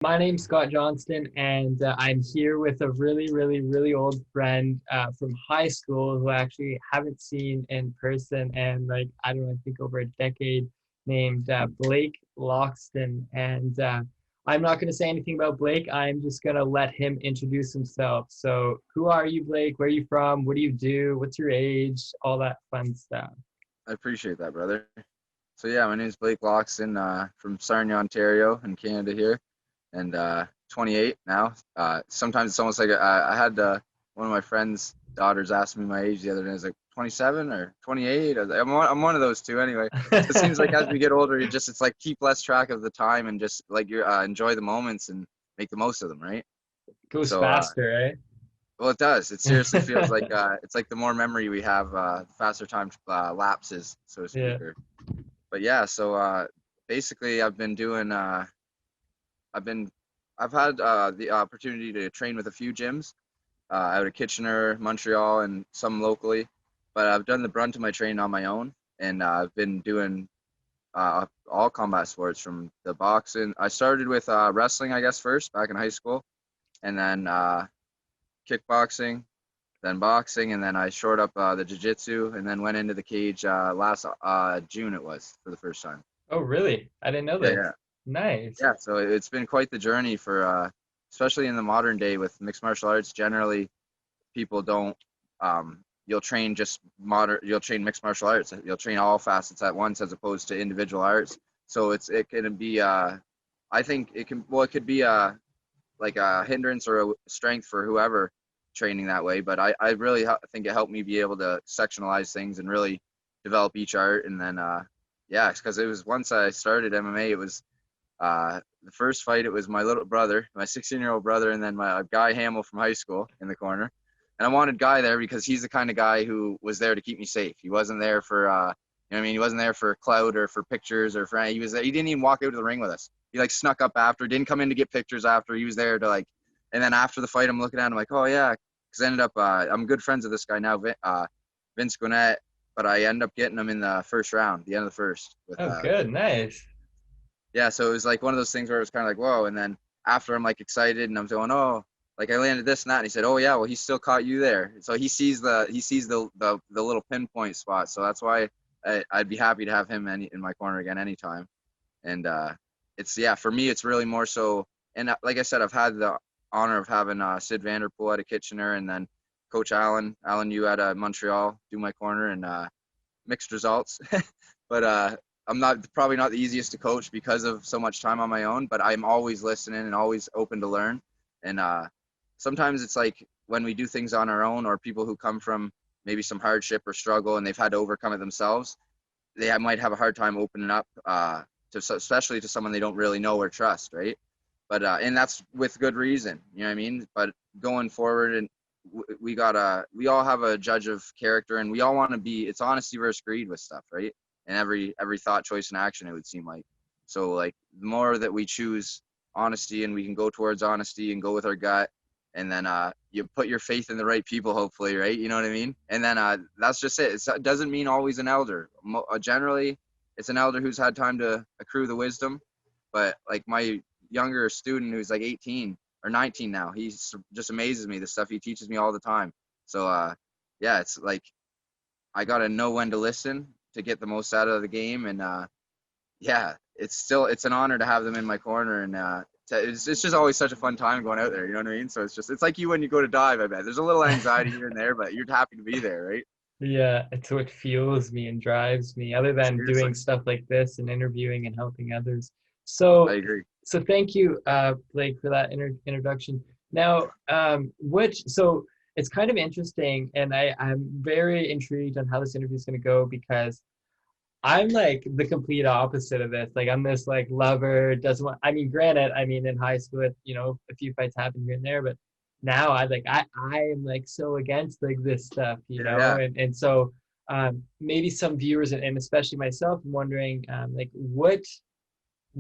My name's Scott Johnston, and I'm here with a really old friend from high school who I actually haven't seen in person, and like I don't know, I think over a decade, named Blake Loxton. And I'm not going to say anything about Blake. I'm just going to let him introduce himself. So, who are you, Blake? Where are you from? What do you do? What's your age? All that fun stuff. I appreciate that, brother. So yeah, my name is Blake Loxton, from Sarnia, Ontario, in Canada here, and 28 now. Sometimes it's almost like I had one of my friend's daughters ask me my age the other day. I was like 27 or 28. I'm one of those two anyway. So it seems like as we get older, it's like keep less track of the time and just like you enjoy the moments and make the most of them, right? Goes So faster, well, it does. It seriously feels right? like it's like the more memory we have, the faster time lapses, so to speak. Yeah. But yeah, so basically, I've been, I've had the opportunity to train with a few gyms out of Kitchener, Montreal, and some locally. But I've done the brunt of my training on my own, and I've been doing all combat sports from the boxing. I started with wrestling, I guess, first back in high school, and then kickboxing, then boxing, and then I shored up the jiu-jitsu, and then went into the cage last June it was for the first time. Oh, really? I didn't know Yeah, this. yeah, Nice. yeah. So it's been quite the journey for, especially in the modern day with mixed martial arts. Generally, people don't. You'll train just You'll train mixed martial arts. You'll train all facets at once, as opposed to individual arts. So it can be. I think it can. Well, it could be like a hindrance or a strength for whoever training that way. But I really think it helped me be able to sectionalize things and really develop each art. And then, yeah, because it was once I started MMA, it was the first fight, it was my little brother, my 16-year-old brother, and then my Guy Hamill from high school in the corner. And I wanted Guy there because he's the kind of guy who was there to keep me safe. He wasn't there for, you know what I mean? He wasn't there for clout or for pictures or for, he was there. He didn't even walk out to the ring with us. He like snuck up after, didn't come in to get pictures after. He was there to like, and then after the fight, I'm looking at him like, oh yeah, because I ended up, I'm good friends with this guy now, Vince Gwinnett, but I end up getting him in the first round, the end of the first with, Oh, good. Nice. yeah, so it was like one of those things where it was kind of like, whoa. And then after I'm like excited and I'm going, oh, like I landed this and that. And he said, oh yeah, well he still caught you there. So he sees the little pinpoint spot. So that's why I'd be happy to have him in my corner again anytime. And it's, yeah, for me it's really more so. And like I said, I've had the honor of having Sid Vanderpool out of Kitchener, and then Coach Alan Yu out of Montreal do my corner, and mixed results. But I'm not probably not the easiest to coach because of so much time on my own, but I'm always listening and always open to learn. And sometimes it's like when we do things on our own, or people who come from maybe some hardship or struggle and they've had to overcome it themselves, they might have a hard time opening up especially to someone they don't really know or trust, right? But and that's with good reason, you know what I mean? But going forward, and we all have a judge of character, and we all want to be, it's honesty versus greed with stuff, right? And every thought, choice, and action, it would seem like. So like the more that we choose honesty, and we can go towards honesty and go with our gut, and then you put your faith in the right people, hopefully, right? You know what I mean? And then that's just it. It doesn't mean always an elder. Generally it's an elder who's had time to accrue the wisdom. But like my younger student who's like 18 or 19 now, he just amazes me, the stuff he teaches me all the time. So yeah, it's like I gotta know when to listen to get the most out of the game. And yeah, it's an honor to have them in my corner. And it's just always such a fun time going out there, you know what I mean? So it's like you when you go to dive. I bet there's a little anxiety here and there, but you're happy to be there, right? Yeah, it's what fuels me and drives me, other than Seriously. doing stuff like this and interviewing and helping others. I So, agree. so thank you, Blake, for that introduction. Now, so it's kind of interesting, and I'm very intrigued on how this interview is going to go because I'm like the complete opposite of this. Like I'm this like lover, doesn't want, I mean, granted, I mean in high school, a few fights happen here and there, but now I am like so against like this stuff, Yeah, yeah. and so maybe some viewers and especially myself, I'm wondering like what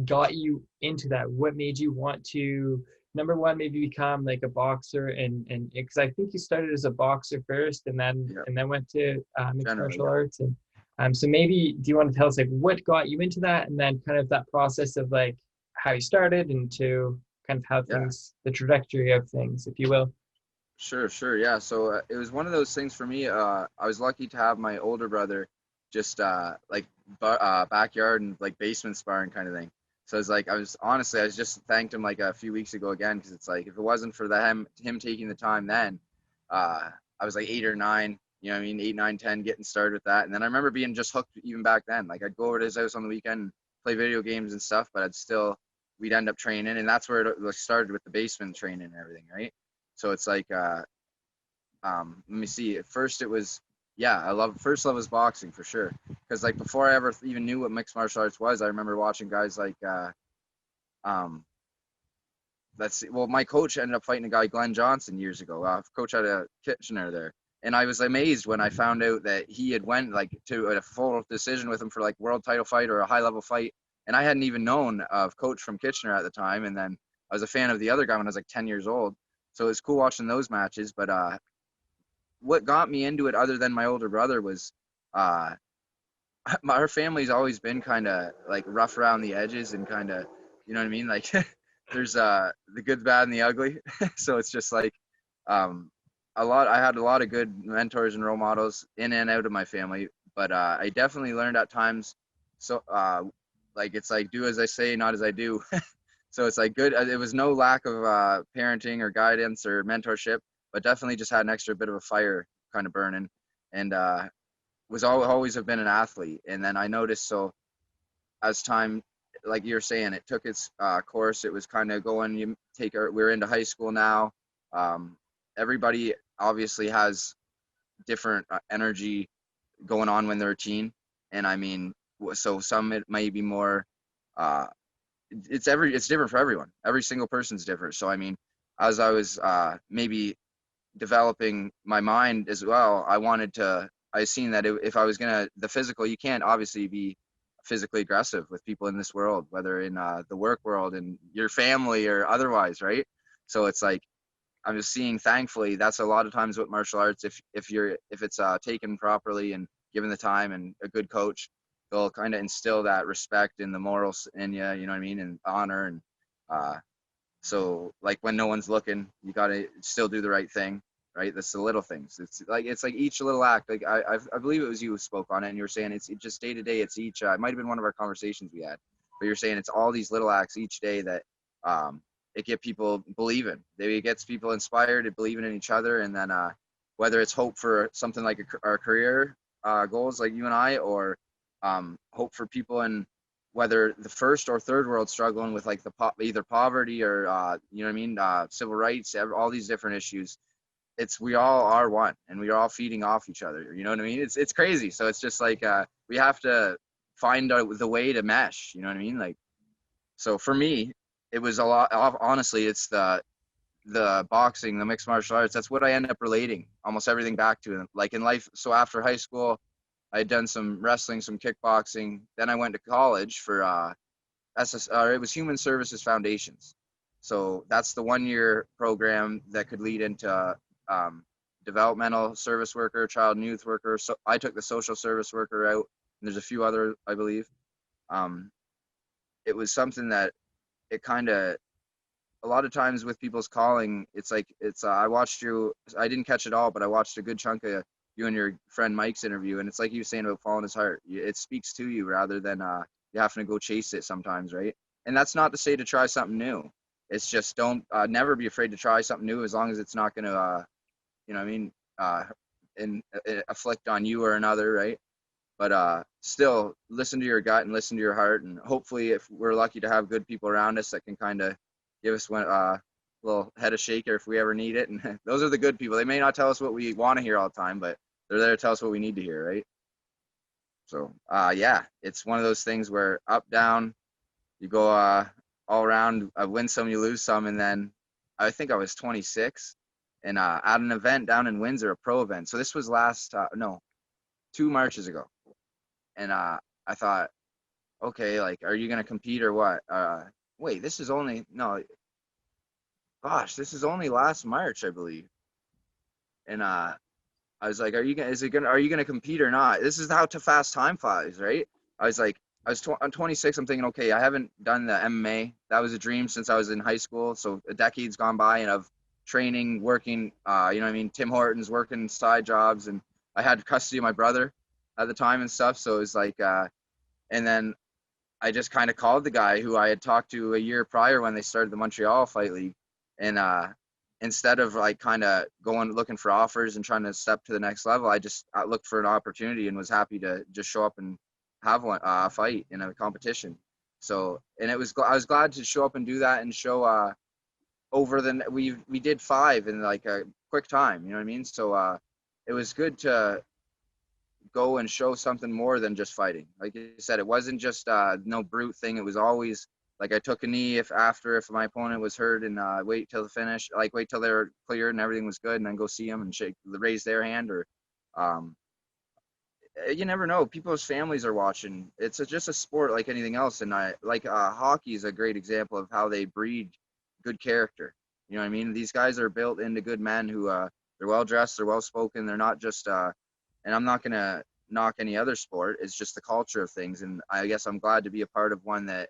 got you into that? What made you want to, number one, maybe become like a boxer, and because I think you started as a boxer first, and then Yeah, went to mixed generally, martial yeah. arts, and so maybe do you want to tell us like what got you into that, and then kind of that process of like how you started and to kind of how Yeah. things, the trajectory of things, if you will. Sure. Yeah. So it was one of those things for me. I was lucky to have my older brother just like backyard and like basement sparring kind of thing. So it's like I was just thanked him like a few weeks ago again because it's like if it wasn't for him taking the time then, I was like 8 or 9. You know what I mean? 8, 9, 10, getting started with that. And then I remember being just hooked even back then. Like I'd go over to his house on the weekend, and play video games and stuff, but we'd end up training, and that's where it started with the basement training and everything, right? So it's like, let me see. At first, it was, yeah, first love was boxing for sure. Because like before I ever even knew what mixed martial arts was, I remember watching guys like, um, let's see. Well, my coach ended up fighting a guy, Glenn Johnson, years ago. Coach out of Kitchener there, and I was amazed when I found out that he had went like to a full decision with him for like world title fight or a high level fight, and I hadn't even known of Coach from Kitchener at the time. And then I was a fan of the other guy when I was like 10 years old, so it was cool watching those matches. But what got me into it, other than my older brother, was uh, our family's always been kind of like rough around the edges and kind of, you know what I mean? Like there's the good, bad, and the ugly. So it's just like um, I had a lot of good mentors and role models in and out of my family, but I definitely learned at times. So like it's like do as I say, not as I do. So it's like good. It was no lack of parenting or guidance or mentorship, but definitely just had an extra bit of a fire kind of burning, and always have been an athlete. And then I noticed, so as time, like you're saying, it took its course. It was kind of going. We're into high school now. Um, Everybody obviously has different energy going on when they're a teen, and I mean, so some it may be more. Uh, it's different for everyone. Every single person's different. So I mean, as I was maybe developing my mind as well, I seen that if I was the physical, you can't obviously be physically aggressive with people in this world, whether in the work world and your family or otherwise, right? So it's like I'm just seeing, thankfully, that's a lot of times what martial arts, if it's taken properly and given the time and a good coach, they'll kind of instill that respect and the morals in you, you know what I mean, and honor. And uh, so like when no one's looking, you got to still do the right thing, right? That's the little things. It's like each little act. Like I believe it was you who spoke on it, and you were saying it's just day to day. It's each. It might have been one of our conversations we had, but you're saying it's all these little acts each day that it get people believing. It gets people inspired and believing in each other, and then whether it's hope for something like our career goals, like you and I, or hope for people in whether the first or third world struggling with like either poverty or you know what I mean, civil rights, all these different issues. We all are one, and we are all feeding off each other. You know what I mean? It's crazy. So it's just like we have to find out the way to mesh. You know what I mean? Like so for me, it was a lot. Honestly, it's the boxing, the mixed martial arts. That's what I end up relating almost everything back to. Like in life. So after high school, I had done some wrestling, some kickboxing. Then I went to college for it was Human Services Foundations. So that's the 1 year program that could lead into um, developmental service worker, child and youth worker. So I took the social service worker out, and there's a few other, I believe. Um, it was something that it kind of a lot of times with people's calling, it's like I watched you. I didn't catch it all, but I watched a good chunk of you and your friend Mike's interview, and it's like you were saying about following his heart. It speaks to you rather than you having to go chase it sometimes, right? And that's not to say to try something new. It's just don't never be afraid to try something new as long as it's not going to, you know what I mean, uh, afflict on you or another, right? But still listen to your gut and listen to your heart, and hopefully if we're lucky to have good people around us that can kind of give us a little head of shaker if we ever need it. And those are the good people. They may not tell us what we want to hear all the time, but they're there to tell us what we need to hear, right? So yeah, it's one of those things where up, down, you go all around, win some, you lose some. And then I think I was 26 and at an event down in Windsor, a pro event. So this was 2 Marches ago. And I thought, okay, like, are you going to compete or what? Wait, this is only, no, gosh, this is only last March, I believe. And I was like, are you gonna compete or not? This is how fast time flies, right? I was like, I'm 26. I'm thinking, okay, I haven't done the MMA. That was a dream since I was in high school. So a decade's gone by, and of training, working, you know what I mean? Tim Hortons, working side jobs, and I had custody of my brother at the time and stuff. So it was like, and then I just kind of called the guy who I had talked to a year prior when they started the Montreal Fight League, and instead of like kind of going looking for offers and trying to step to the next level, I looked for an opportunity and was happy to just show up and have one fight in a competition. So, and I was glad to show up and do that and show we did 5 in like a quick time, you know what I mean? So it was good to go and show something more than just fighting. Like you said, it wasn't just no brute thing. It was always like I took a knee if my opponent was hurt, and wait till the finish, like wait till they're cleared and everything was good, and then go see them and raise their hand. Or um, you never know. People's families are watching. Just a sport like anything else, and hockey is a great example of how they breed good character. You know what I mean? These guys are built into good men who they're well dressed, they're well spoken, they're not just and I'm not gonna knock any other sport. It's just the culture of things, and I guess I'm glad to be a part of one that,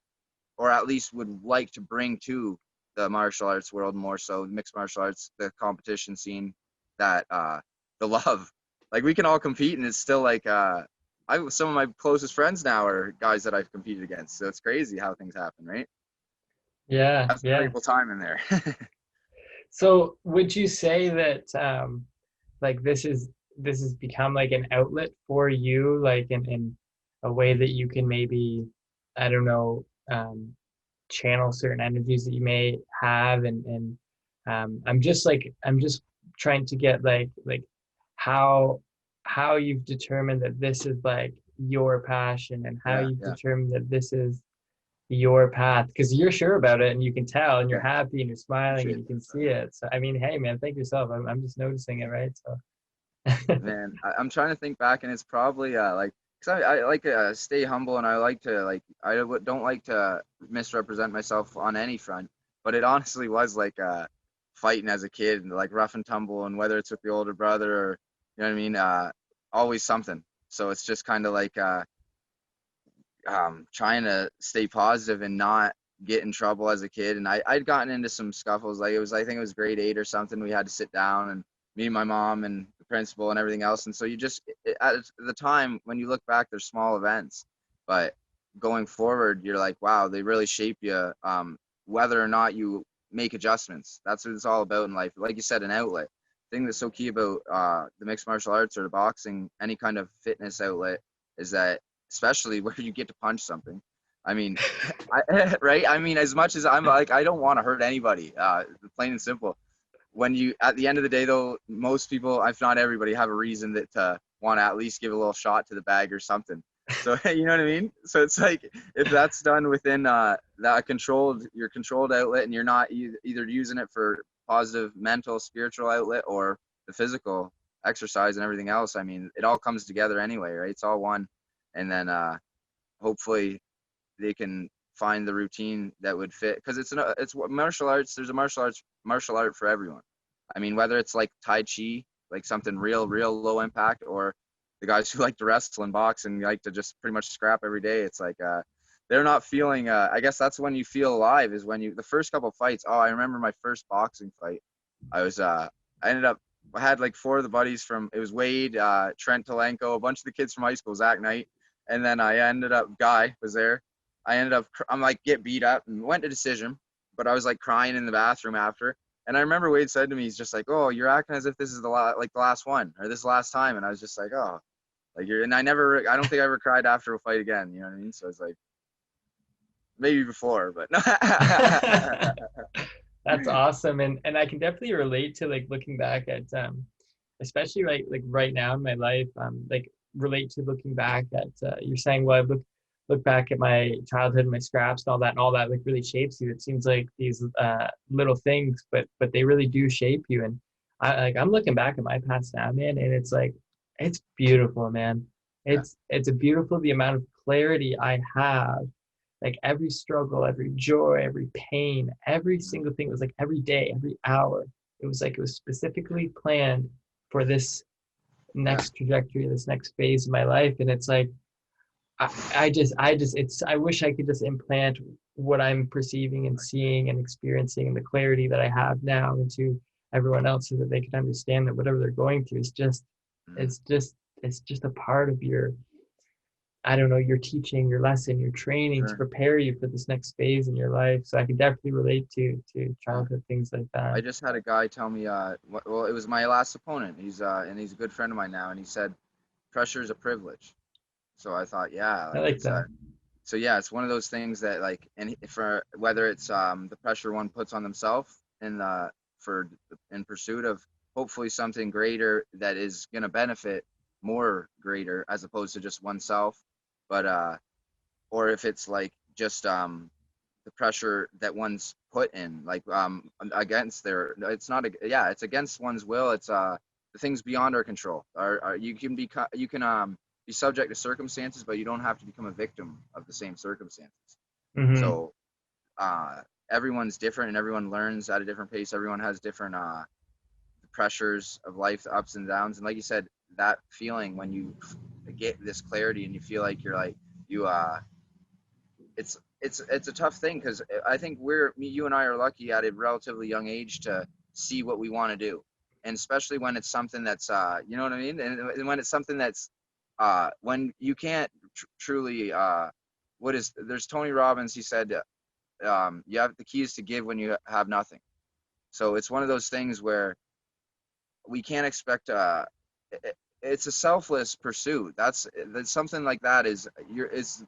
or at least would like to bring to the martial arts world more so, mixed martial arts, the competition scene, that the love. Like we can all compete, and it's still like some of my closest friends now are guys that I've competed against. So it's crazy how things happen, right? Yeah, That's a yeah. valuable time in there. So would you say that like this has become like an outlet for you, like in a way that you can maybe, I don't know, channel certain energies that you may have, and I'm just trying to get like how how you've determined that this is like your passion, and how Yeah, you've yeah, determined that this is your path, because you're sure about it and you can tell, and you're yeah. happy and you're smiling and Appreciate you can that. see it. So I mean, hey man, thank yourself. I'm just noticing it, right? So Man, I'm trying to think back, and it's probably like, because I like to stay humble, and I like to like don't like to misrepresent myself on any front. But it honestly was like fighting as a kid, and like rough and tumble, and whether it's with the older brother or you know what I mean, always something. So it's just kind of like trying to stay positive and not get in trouble as a kid. And I'd gotten into some scuffles. Like I think it was grade 8 or something. We had to sit down, and me and my mom and the principal and everything else. And so at the time when you look back, they're small events, but going forward, you're like, wow, they really shape you. Whether or not you make adjustments, that's what it's all about in life. Like you said, an outlet. The thing that's so key about the mixed martial arts or the boxing, any kind of fitness outlet, is that especially where you get to punch something. I mean, right? I mean, as much as I'm like, I don't want to hurt anybody, plain and simple. When you, at the end of the day, though, most people, if not everybody, have a reason that to want to at least give a little shot to the bag or something. So you know what I mean? So it's like if that's done within your controlled outlet, and you're not either using it for positive mental, spiritual outlet, or the physical exercise and everything else. I mean, it all comes together anyway, right? It's all one, and then hopefully they can find the routine that would fit, because it's martial arts. There's a martial art for everyone. I mean, whether it's like Tai Chi, like something real low impact, or the guys who like to wrestle and box and like to just pretty much scrap every day. It's like they're not feeling. I guess that's when you feel alive, is when the first couple of fights. Oh, I remember my first boxing fight. I ended up. I had like 4 of the buddies from, it was Wade, Trent Talenko, a bunch of the kids from high school, Zach Knight, and then I ended up, Guy was there. I'm like, get beat up, and went to decision, but I was like crying in the bathroom after. And I remember Wade said to me, he's just like, "Oh, you're acting as if this is the last one, or this last time." And I was just like, "Oh, like you're." And I don't think I ever cried after a fight again. You know what I mean? So it's like maybe before, but no. that's awesome. And I can definitely relate to like looking back at especially like right now in my life, like relate to looking back at you're saying, well, I look back at my childhood and my scraps and all that like really shapes you. It seems like these little things, but they really do shape you. And I'm looking back at my past now, man, and it's like it's beautiful, man. Yeah, It's a beautiful, the amount of clarity I have, like every struggle, every joy, every pain, every single thing. It was like every day, every hour. It was like it was specifically planned for this yeah, next trajectory, this next phase of my life. And it's like I wish I could just implant what I'm perceiving and seeing and experiencing and the clarity that I have now into everyone else so that they can understand that whatever they're going through is just, Mm, it's just, it's just a part of your, I don't know, your teaching, your lesson, your training to sure. prepare you for this next phase in your life. So I can definitely relate to Yeah. childhood things like that. I just had a guy tell me, well, it was my last opponent. And he's a good friend of mine now, and he said, pressure is a privilege. So I thought, yeah, I like like it's that. so yeah, it's one of those things that like, and for whether it's the pressure one puts on themselves in the for in pursuit of hopefully something greater that is going to benefit more greater as opposed to just oneself, but or if it's like just the pressure that one's put in, like against their, it's not a, yeah, it's against one's will. It's the things beyond our control. Are you can be subject to circumstances, but you don't have to become a victim of the same circumstances. Hmm. So uh, everyone's different, and everyone learns at a different pace. Everyone has different pressures of life, the ups and downs. And like you said, that feeling when you get this clarity and you feel like you're like you it's a tough thing because I think you and I are lucky at a relatively young age to see what we want to do, and especially when it's something that's you know what I mean, and when it's something that's when you can't truly what is there's Tony Robbins, he said you have the keys to give when you have nothing. So it's one of those things where we can't expect it's a selfless pursuit. That's something like that is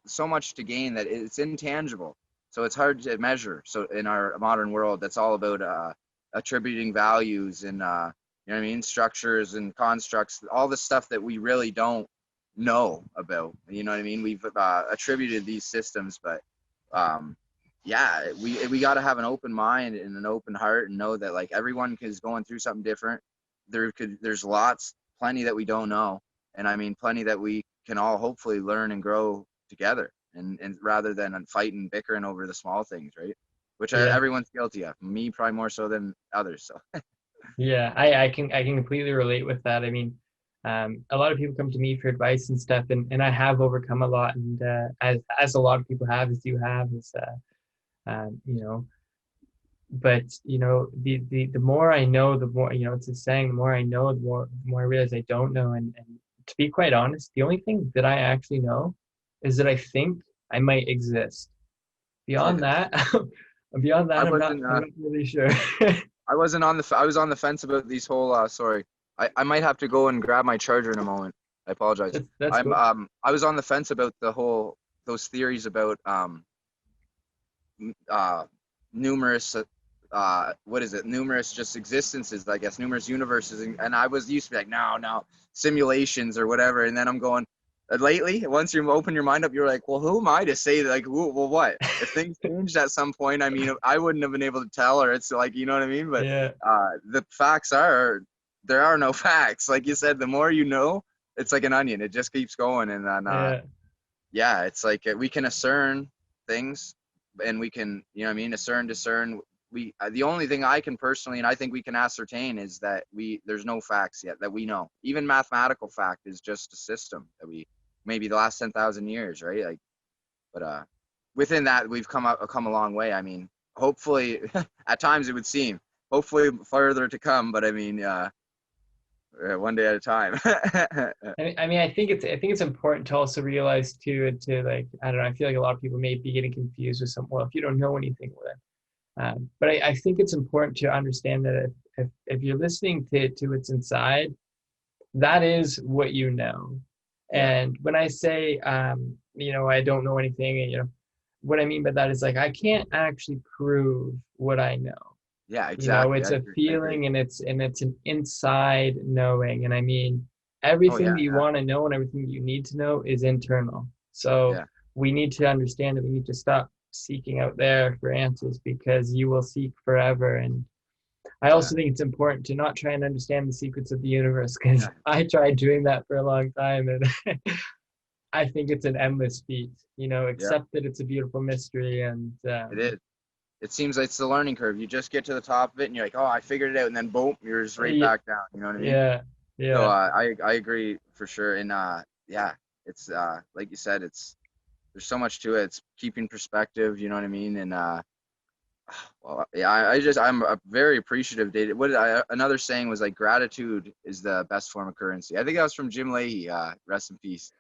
so much to gain that it's intangible. So it's hard to measure. So in our modern world, that's all about attributing values and you know what I mean, structures and constructs, all the stuff that we really don't know about. You know what I mean? We've attributed these systems, but um, yeah, we got to have an open mind and an open heart and know that like everyone is going through something different. There's plenty that we don't know, and I mean plenty that we can all hopefully learn and grow together, and rather than fighting bickering over the small things, right? Which Yeah. everyone's guilty of, me probably more so than others. So Yeah, I can completely relate with that. I mean, a lot of people come to me for advice and stuff, and I have overcome a lot, and as a lot of people have, as you have, is you know, but you know, the more I know, the more, you know, it's a saying, the more I know, the more I realize I don't know, and to be quite honest, the only thing that I actually know is that I think I might exist. Beyond okay, that, beyond I that, wasn't I'm not really sure. I was on the fence about these whole sorry, I might have to go and grab my charger in a moment. I apologize. That's cool. I was on the fence about the whole those theories about uh, numerous what is it, numerous just existences, I guess, numerous universes, and I was used to be like no simulations or whatever, and then I'm going lately once you open your mind up, you're like, well, who am I to say that, like, well, what if things changed at some point? I mean, I wouldn't have been able to tell, or it's like, you know what I mean, but Yeah, the facts are there are no facts, like you said, the more you know, it's like an onion, it just keeps going, and then yeah, yeah, it's like we can discern things, and we can, you know what I mean, discern. We the only thing I can personally, and I think we can ascertain, is that there's no facts yet that we know. Even mathematical fact is just a system that we maybe the last 10,000 years, right? Like, but within that we've come a long way. I mean, hopefully, at times it would seem, hopefully further to come, but I mean, one day at a time. I mean, I think it's important to also realize too, and to like, I don't know, I feel like a lot of people may be getting confused with some. Well, if you don't know anything with it, but I think it's important to understand that if you're listening to what's inside, that is what you know. Yeah. And when I say, you know, I don't know anything, you know, what I mean by that is like I can't actually prove what I know. Yeah, You know, exactly. it's a I agree. feeling, and it's an inside knowing. And I mean, Oh everything yeah, that you yeah, want to know and everything that you need to know is internal. So yeah, we need to understand that we need to stop seeking out there for answers, because you will seek forever. And I yeah, also think it's important to not try and understand the secrets of the universe, because yeah. I tried doing that for a long time, and I think it's an endless feat. You know, Yeah, accept that it's a beautiful mystery, and it is. It seems like it's the learning curve. You just get to the top of it and you're like, oh, I figured it out, and then boom, you're just right yeah, back down. You know what I mean? yeah, So yeah. I agree for sure. And yeah, it's like you said, it's there's so much to it. It's keeping perspective, you know what I mean? And well, yeah, I'm very appreciative. Dave. Another saying was like gratitude is the best form of currency. I think that was from Jim Leahy. Rest in peace.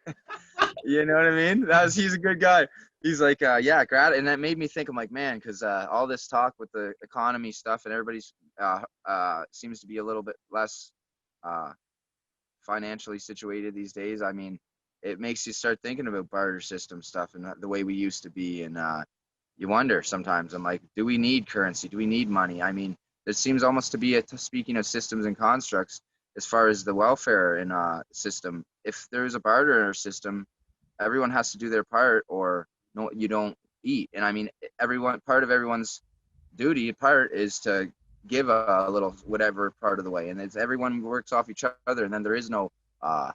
You know what I mean? He's a good guy. He's like, yeah, and that made me think. I'm like, man, because all this talk with the economy stuff and everybody's seems to be a little bit less uh, financially situated these days. I mean, it makes you start thinking about barter system stuff and the way we used to be. And you wonder sometimes, I'm like, do we need currency? Do we need money? I mean, it seems almost to be speaking of systems and constructs as far as the welfare and system. If there's a barter system, everyone has to do their part or no, you don't eat. And I mean, part of everyone's duty part is to give a little whatever part of the way, and it's everyone works off each other, and then there is no uh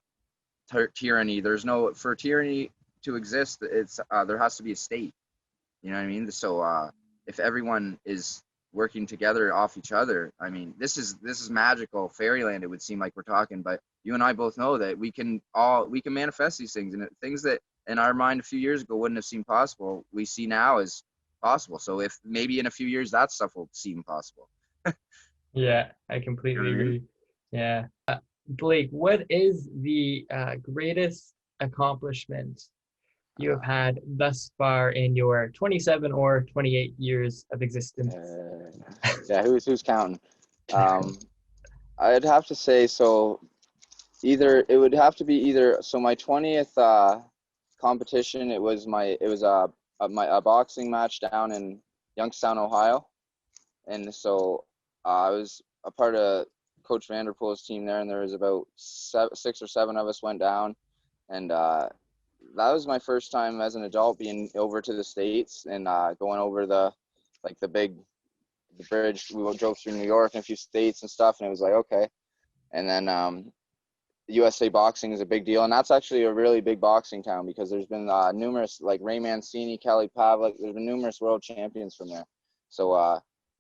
tyranny. There's no, for tyranny to exist, it's there has to be a state, you know what I mean? So if everyone is working together off each other, I mean, this is magical fairyland, it would seem like we're talking, but you and I both know that we can manifest these things, and things that in our mind a few years ago wouldn't have seemed possible, we see now as possible. So if maybe in a few years that stuff will seem possible. Yeah, I You know completely what I mean? agree. Yeah. Blake, what is the greatest accomplishment you have had thus far in your 27 or 28 years of existence? Yeah, who's counting? Um, I'd have to say, so either it would have to be either, so my 20th competition, it was my a boxing match down in Youngstown, Ohio, and so I was a part of Coach Vanderpool's team there, and there was about 6 or 7 of us went down, and that was my first time as an adult being over to the States and going over the big the bridge. We drove through New York and a few states and stuff, and it was like, okay. And then USA boxing is a big deal, and that's actually a really big boxing town because there's been numerous, like Ray Mancini, Kelly Pavlik. There's been numerous world champions from there. So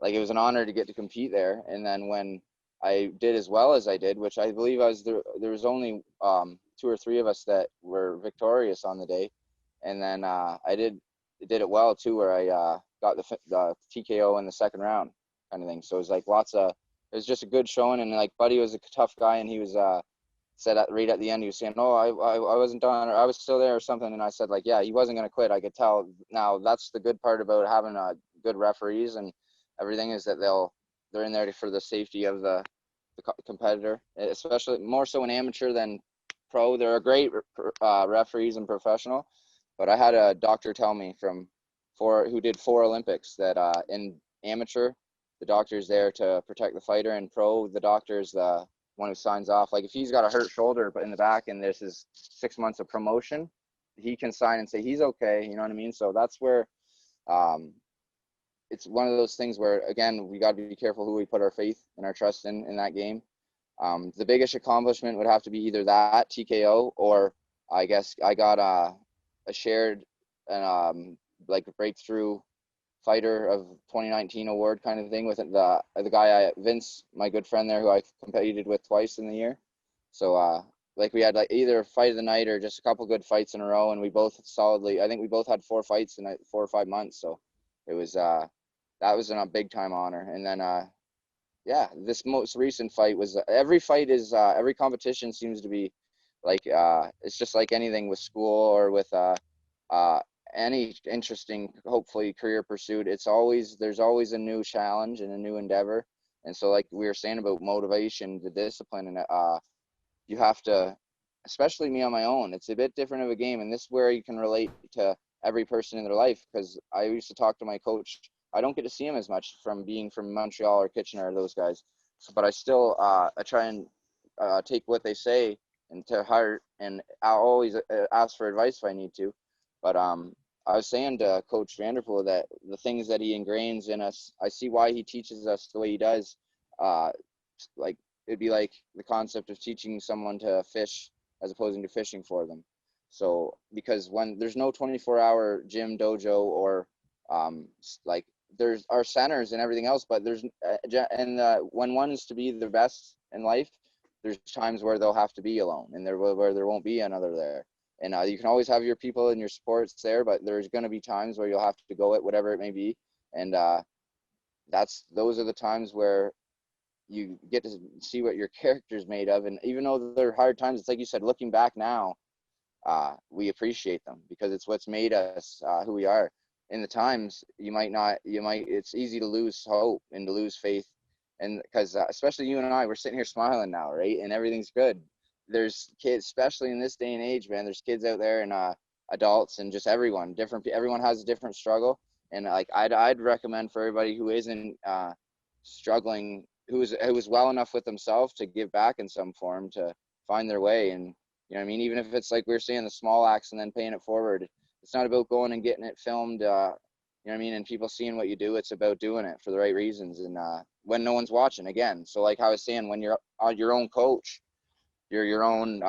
like it was an honor to get to compete there. And then when I did as well as I did, which I believe I was there was only 2 or 3 of us that were victorious on the day, and then I did it well too, where I got the TKO in the second round, kind of thing. So it was like it was just a good showing, and like Buddy was a tough guy, and he was said right at the end, he was saying, "Oh, I wasn't done, or I was still there, or something." And I said, like, yeah, he wasn't gonna quit. I could tell. Now that's the good part about having good referees and everything, is that they're in there for the safety of the competitor, especially more so in amateur than pro. They're great referees and professional, but I had a doctor tell me who did 4 Olympics that in amateur, the doctor's there to protect the fighter, and pro, the doctor's the one who signs off. Like if he's got a hurt shoulder but in the back and this is 6 months of promotion, he can sign and say he's okay. You know what I mean? So that's where um, it's one of those things where, again, we got to be careful who we put our faith and our trust in that game. The biggest accomplishment would have to be either that TKO, or I guess I got a shared like a breakthrough fighter of 2019 award kind of thing with the guy Vince, my good friend there, who I competed with twice in the year. So like we had like either fight of the night or just a couple good fights in a row, and we both solidly, I think we both had 4 fights in 4 or 5 months. So it was that was a big time honor. And then yeah, this most recent fight was every competition seems to be like it's just like anything with school or with uh, any interesting, hopefully, career pursuit. There's always a new challenge and a new endeavor. And so like we were saying about motivation, the discipline, and you have to, especially me on my own, it's a bit different of a game, and this is where you can relate to every person in their life, because I used to talk to my coach. I don't get to see him as much from being from Montreal or Kitchener or those guys, so, but I still I try and take what they say and to heart, and I'll always ask for advice if I need to. But I was saying to Coach Vanderpool that the things that he ingrains in us, I see why he teaches us the way he does. Uh, like it'd be like the concept of teaching someone to fish as opposed to fishing for them. So because when there's no 24-hour gym dojo or like there's our centers and everything else, but there's and when one is to be the best in life, there's times where they'll have to be alone, and where there won't be another there. And you can always have your people and your supports there, but there's going to be times where you'll have to go it, whatever it may be. And those are the times where you get to see what your character's made of. And even though they're hard times, it's like you said, looking back now, we appreciate them because it's what's made us who we are. In the times it's easy to lose hope and to lose faith. And because especially you and I, we're sitting here smiling now, right? And everything's good. There's kids, especially in this day and age, man, there's kids out there and adults and just everyone has a different struggle. And like, I'd recommend for everybody who isn't struggling, who is well enough with themselves to give back in some form, to find their way. And you know what I mean? Even if it's like we were saying, the small acts and then paying it forward. It's not about going and getting it filmed, you know what I mean? And people seeing what you do. It's about doing it for the right reasons. And when no one's watching, again. So like I was saying, when you're your own coach, you're your own,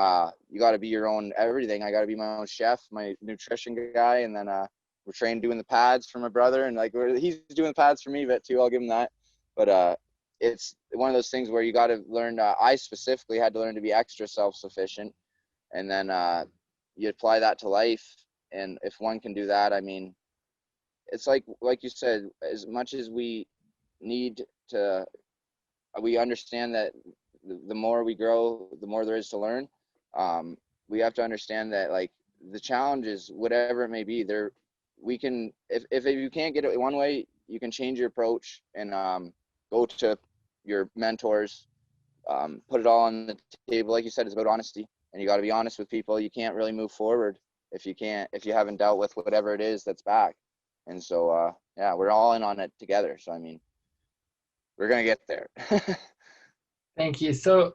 you got to be your own everything. I got to be my own chef, my nutrition guy. And then we're trained doing the pads for my brother. And like he's doing the pads for me, but too, I'll give him that. But it's one of those things where you got to learn, I specifically had to learn to be extra self-sufficient. And then you apply that to life. And if one can do that, I mean, it's like you said, as much as we need to, we understand that the more we grow, the more there is to learn. We have to understand that like the challenges, whatever it may be, we can, if you can't get it one way, you can change your approach and go to your mentors, put it all on the table. Like you said, it's about honesty. And you got to be honest with people. You can't really move forward if you haven't dealt with whatever it is that's back. And so, yeah, we're all in on it together. So, I mean, we're going to get there. Thank you. So,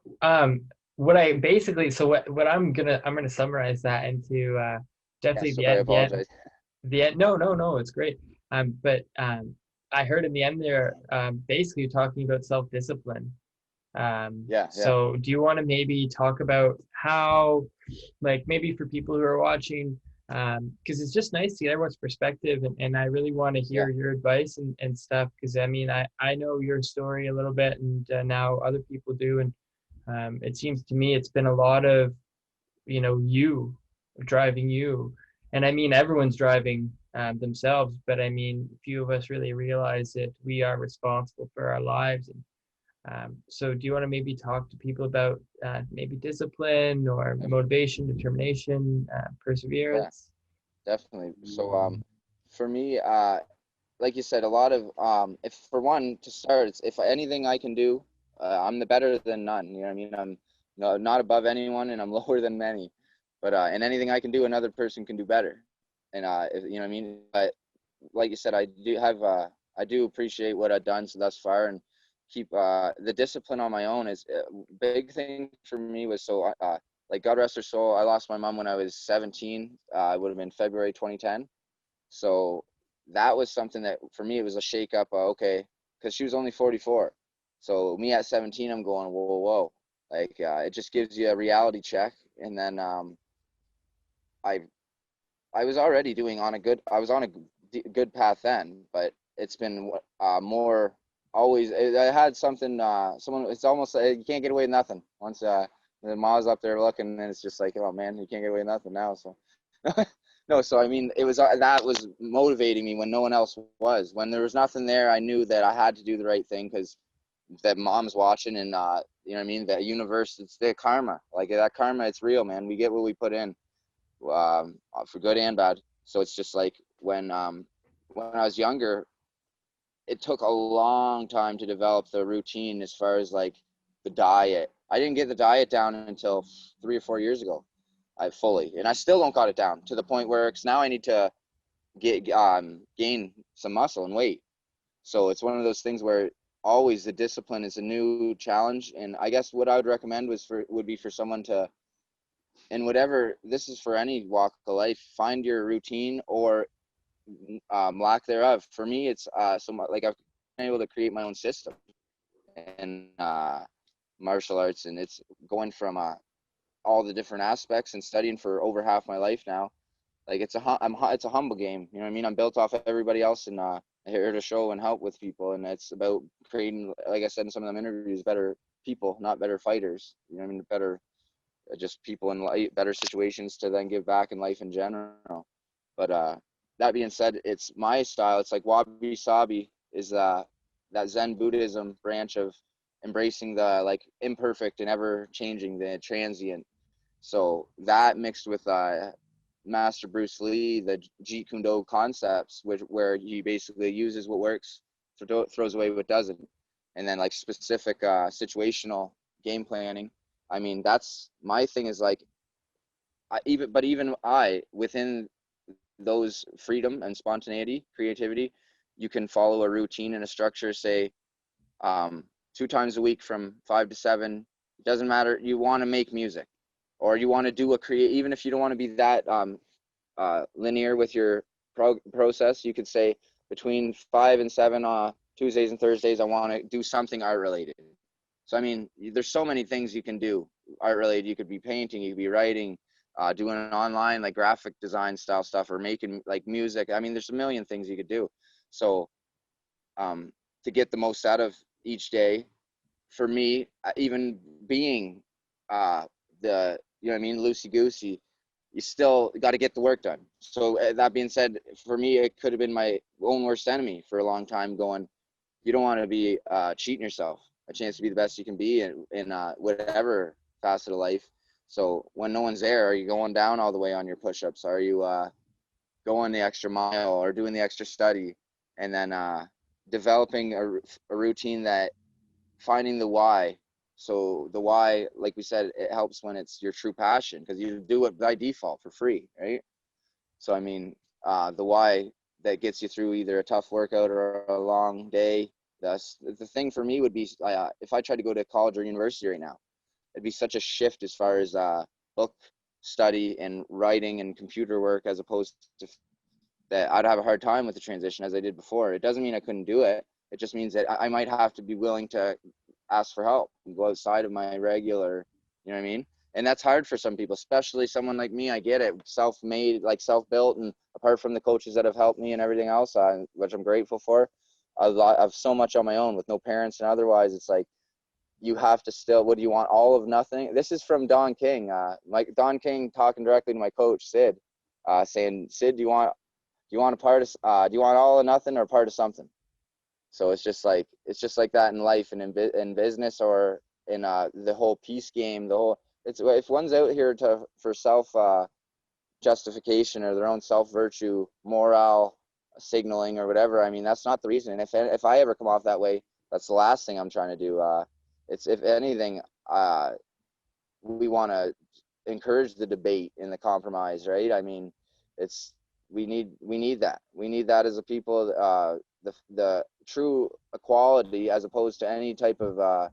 what I'm gonna summarize that into Yeah, definitely sorry, I apologize. the end. No, no, no, it's great. But I heard in the end there, basically you're talking about self-discipline. Yeah, yeah. So do you want to maybe talk about how, like maybe for people who are watching, because it's just nice to get everyone's perspective, and I really want to Yeah. hear your advice and stuff, because I mean, I know your story a little bit, and now other people do, and it seems to me it's been a lot of, you driving you, and I mean, everyone's driving themselves, but I mean, few of us really realize that we are responsible for our lives. And so do you want to maybe talk to people about maybe discipline or motivation, determination, Yeah, perseverance? definitely. So, for me, like you said, a lot of, if for one to start, if anything I can do, I'm the better than none. You know what I mean? I'm not above anyone and I'm lower than many, but, and anything I can do, another person can do better. And, you know what I mean? But like you said, I do appreciate what I've done so thus far, and keep, the discipline on my own is a big thing for me. Was so, like, God rest her soul, I lost my mom when I was 17. It would have been February 2010. So that was something that for me, it was a shake up. Okay, because she was only 44. So me at 17, I'm going, whoa, whoa, whoa. Like, it just gives you a reality check. And then I I was already I was on a good path then, but it's been more always. I had something. Someone. It's almost like you can't get away with nothing. Once the mom's up there looking, and it's just like, oh man, you can't get away with nothing now. So no. So I mean, it was that was motivating me when no one else was. When there was nothing there, I knew that I had to do the right thing because that mom's watching, and you know what I mean. That universe, it's the karma. Like that karma, it's real, man. We get what we put in, for good and bad. So it's just like when I was younger, it took a long time to develop the routine as far as like the diet. I didn't get the diet down until 3 or 4 years ago. I fully, and I still don't got it down to the point where it's now I need to gain some muscle and weight. So it's one of those things where always the discipline is a new challenge. And I guess what I would recommend would be for someone to, and whatever, this is for any walk of life, find your routine or lack thereof. For me, it's like I've been able to create my own system in martial arts, and it's going from all the different aspects and studying for over half my life now. Like it's a humble game. You know what I mean? I'm built off everybody else, and here to show and help with people. And it's about creating, like I said in some of them interviews, better people, not better fighters. You know what I mean? Better just people in better situations to then give back in life in general. But that being said, it's my style. It's like wabi sabi is that Zen Buddhism branch of embracing the like imperfect and ever changing, the transient. So that mixed with Master Bruce Lee, the Jeet Kune Do concepts, where he basically uses what works, throws away what doesn't, and then like specific situational game planning. I mean, that's my thing is like, even I within those freedom and spontaneity, creativity, you can follow a routine and a structure, say 2 times a week from 5 to 7. It doesn't matter. You want to make music, or you want to do even if you don't want to be that linear with your process, you could say between 5 and 7 Tuesdays and Thursdays, I want to do something art related. So I mean, there's so many things you can do art related. You could be painting, you could be writing, doing an online like graphic design style stuff, or making like music. I mean, there's a million things you could do. So to get the most out of each day, for me, even being the, you know what I mean, loosey goosey, you still got to get the work done. So that being said, for me, it could have been my own worst enemy for a long time, going, you don't want to be cheating yourself a chance to be the best you can be in whatever facet of life. So when no one's there, are you going down all the way on your push-ups? Are you going the extra mile or doing the extra study? And then developing a routine, that finding the why. So the why, like we said, it helps when it's your true passion, because you do it by default for free, right? So I mean, the why that gets you through either a tough workout or a long day. That's the thing for me would be, if I tried to go to college or university right now, it'd be such a shift as far as book study and writing and computer work, as opposed to that I'd have a hard time with the transition as I did before. It doesn't mean I couldn't do it. It just means that I might have to be willing to ask for help and go outside of my regular, you know what I mean? And that's hard for some people, especially someone like me. I get it, self-made, like self-built, and apart from the coaches that have helped me and everything else, which I'm grateful for, I've so much on my own with no parents and otherwise. It's like, you have to still, what do you want, all of nothing? This is from Don King, like Don King talking directly to my coach Sid, saying, Sid, do you want a part of do you want all or nothing, or part of something? So it's just like that in life and in business, or in the whole peace game. The whole, it's, if one's out here for self justification or their own self virtue, morale signaling or whatever, I mean, that's not the reason. And if I ever come off that way, that's the last thing I'm trying to do. It's, if anything, we want to encourage the debate and the compromise, right? I mean, it's, we need that as a people, the true equality, as opposed to any type of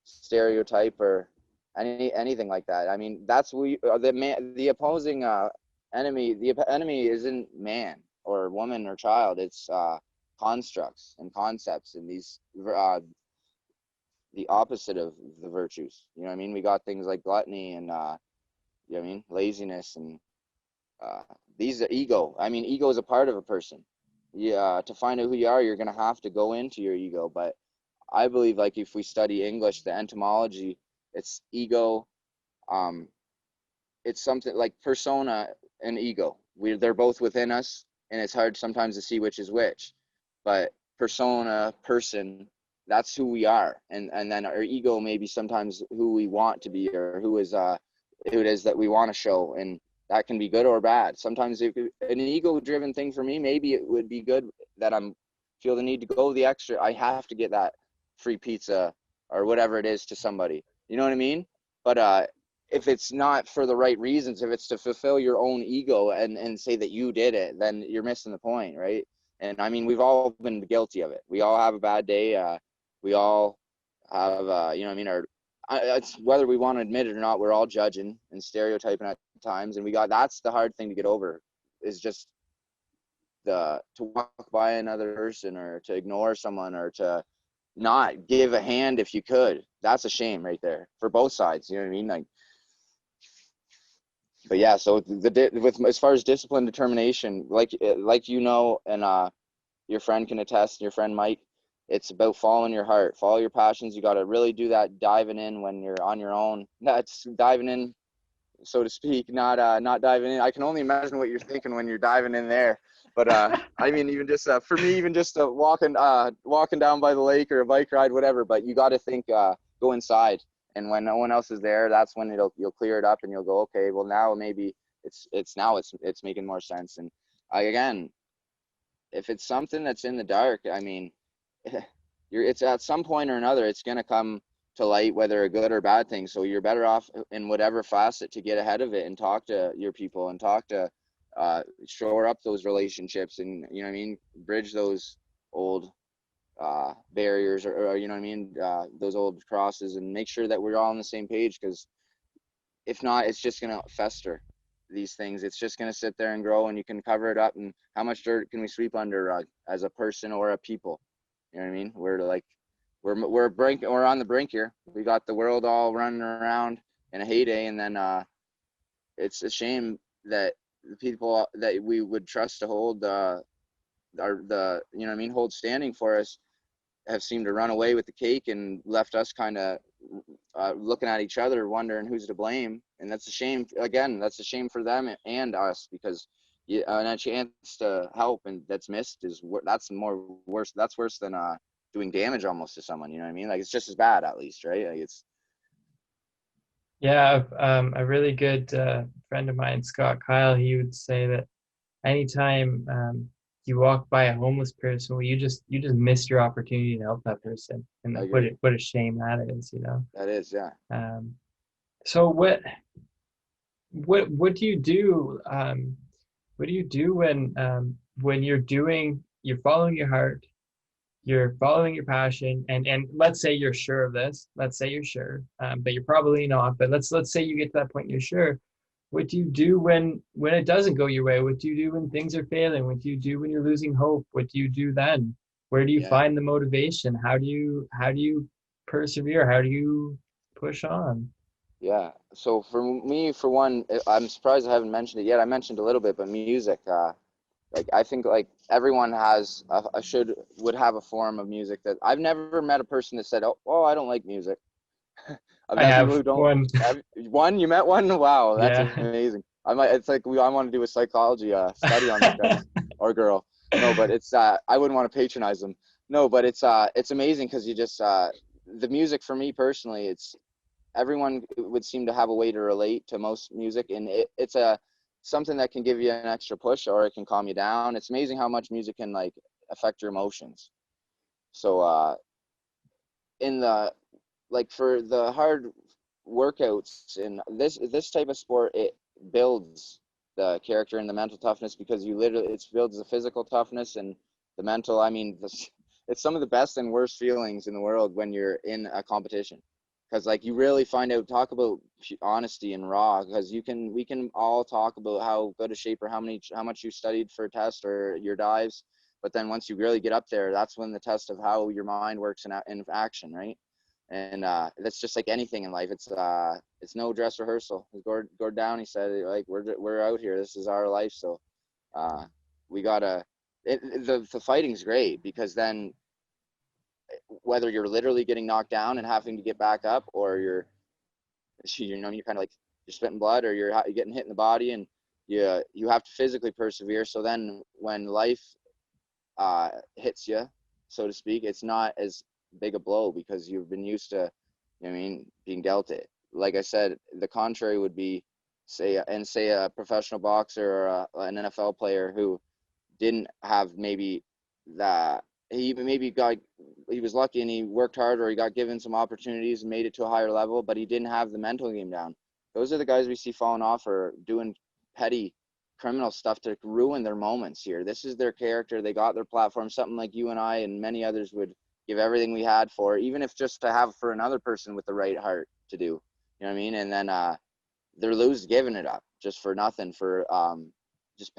stereotype or anything like that. I mean, that's the opposing enemy. The enemy isn't man or woman or child. It's constructs and concepts, and these the opposite of the virtues. You know what I mean? We got things like gluttony and you know what I mean, laziness, and these are ego. I mean, ego is a part of a person. Yeah, to find out who you are, you're gonna have to go into your ego. But I believe, like, if we study English, the etymology, it's ego. It's something like persona and ego. They're both within us, and it's hard sometimes to see which is which. But persona, person, that's who we are, and then our ego may be sometimes who we want to be, or who it is that we want to show, and that can be good or bad. Sometimes an ego-driven thing for me, maybe it would be good that I'm feel the need to go the extra. I have to get that free pizza or whatever it is to somebody. You know what I mean? But if it's not for the right reasons, if it's to fulfill your own ego and say that you did it, then you're missing the point, right? And I mean, we've all been guilty of it. We all have a bad day. We all have, you know what I mean? It's whether we want to admit it or not, we're all judging and stereotyping at times. And that's the hard thing to get over, is just to walk by another person, or to ignore someone, or to not give a hand if you could. That's a shame right there for both sides. You know what I mean? Like, but yeah, so with as far as discipline, determination, like you know, and your friend can attest, your friend Mike, it's about following your heart, follow your passions. You got to really do that diving in when you're on your own. That's diving in so to speak, not diving in. I can only imagine what you're thinking when you're diving in there. But I mean, even just for me, even just walking down by the lake or a bike ride, whatever. But you got to think, go inside, and when no one else is there, that's when you'll clear it up and you'll go, okay, well now maybe it's making more sense. And again, if it's something that's in the dark, I mean, it's at some point or another, it's gonna come to light, whether a good or bad thing. So you're better off in whatever facet to get ahead of it and talk to your people and talk to shore up those relationships, and you know what I mean, bridge those old barriers, or you know what I mean, those old crosses, and make sure that we're all on the same page, because if not, it's just gonna fester. These things, it's just gonna sit there and grow, and you can cover it up. And how much dirt can we sweep under a rug as a person or a people? You know what I mean? We're on the brink here. We got the world all running around in a heyday, and then it's a shame that the people that we would trust to hold the you know what I mean, hold standing for us, have seemed to run away with the cake and left us kind of looking at each other, wondering who's to blame. And that's a shame. Again, that's a shame for them and us, because and a chance to help and that's missed that's worse. That's worse than doing damage almost to someone. You know what I mean? Like, it's just as bad, at least, right? Like, it's Yeah, a really good friend of mine, Scott Kyle, he would say that anytime you walk by a homeless person, well, you just missed your opportunity to help that person, and I like, agree. what a shame that is, you know. That is, yeah. So what do you do? What do you do when you're following your heart, you're following your passion, and let's say you're sure of this. Let's say you're sure, but you're probably not. But let's say you get to that point and you're sure. What do you do when it doesn't go your way? What do you do when things are failing? What do you do when you're losing hope? What do you do then? Where do you Yeah. find the motivation? How do you persevere? How do you push on? Yeah. So for me, for one, I'm surprised I haven't mentioned it yet. I mentioned a little bit, but music. Like, I think like everyone has would have a form of music that I've never met a person that said, oh, I don't like music. I've I met people have who don't. one. One, you met one? Wow, that's Yeah. amazing. It's like I want to do a psychology study on these guys or girl. No, but it's I wouldn't want to patronize them. No, but it's amazing, because you just the music, for me personally, it's everyone would seem to have a way to relate to most music, and it's a something that can give you an extra push, or it can calm you down. It's amazing how much music can like affect your emotions. So in the like for the hard workouts in this type of sport, it builds the character and the mental toughness, because it builds the physical toughness and the mental. I mean, it's some of the best and worst feelings in the world when you're in a competition, because like you really find out, talk about honesty and raw, because we can all talk about how good a shape or how much you studied for a test or your dives, but then once you really get up there, that's when the test of how your mind works in action, right? And that's just like anything in life. It's no dress rehearsal. Gord Down, he said, like, we're out here, this is our life. So we gotta the fighting's great, because then whether you're literally getting knocked down and having to get back up, or you're kind of like you're spitting blood, or you're getting hit in the body, and you have to physically persevere. So then when life hits you, so to speak, it's not as big a blow, because you've been used to, you know what I mean, being dealt it. Like I said, the contrary would be say a professional boxer or an NFL player who didn't have maybe that he maybe got he was lucky and he worked hard, or he got given some opportunities and made it to a higher level, but he didn't have the mental game down. Those are the guys we see falling off or doing petty criminal stuff to ruin their moments here. This is their character. They got their platform, something like you and I and many others would give everything we had for, even if just to have for another person with the right heart to do. You know what I mean? And then they're giving it up just for nothing, for just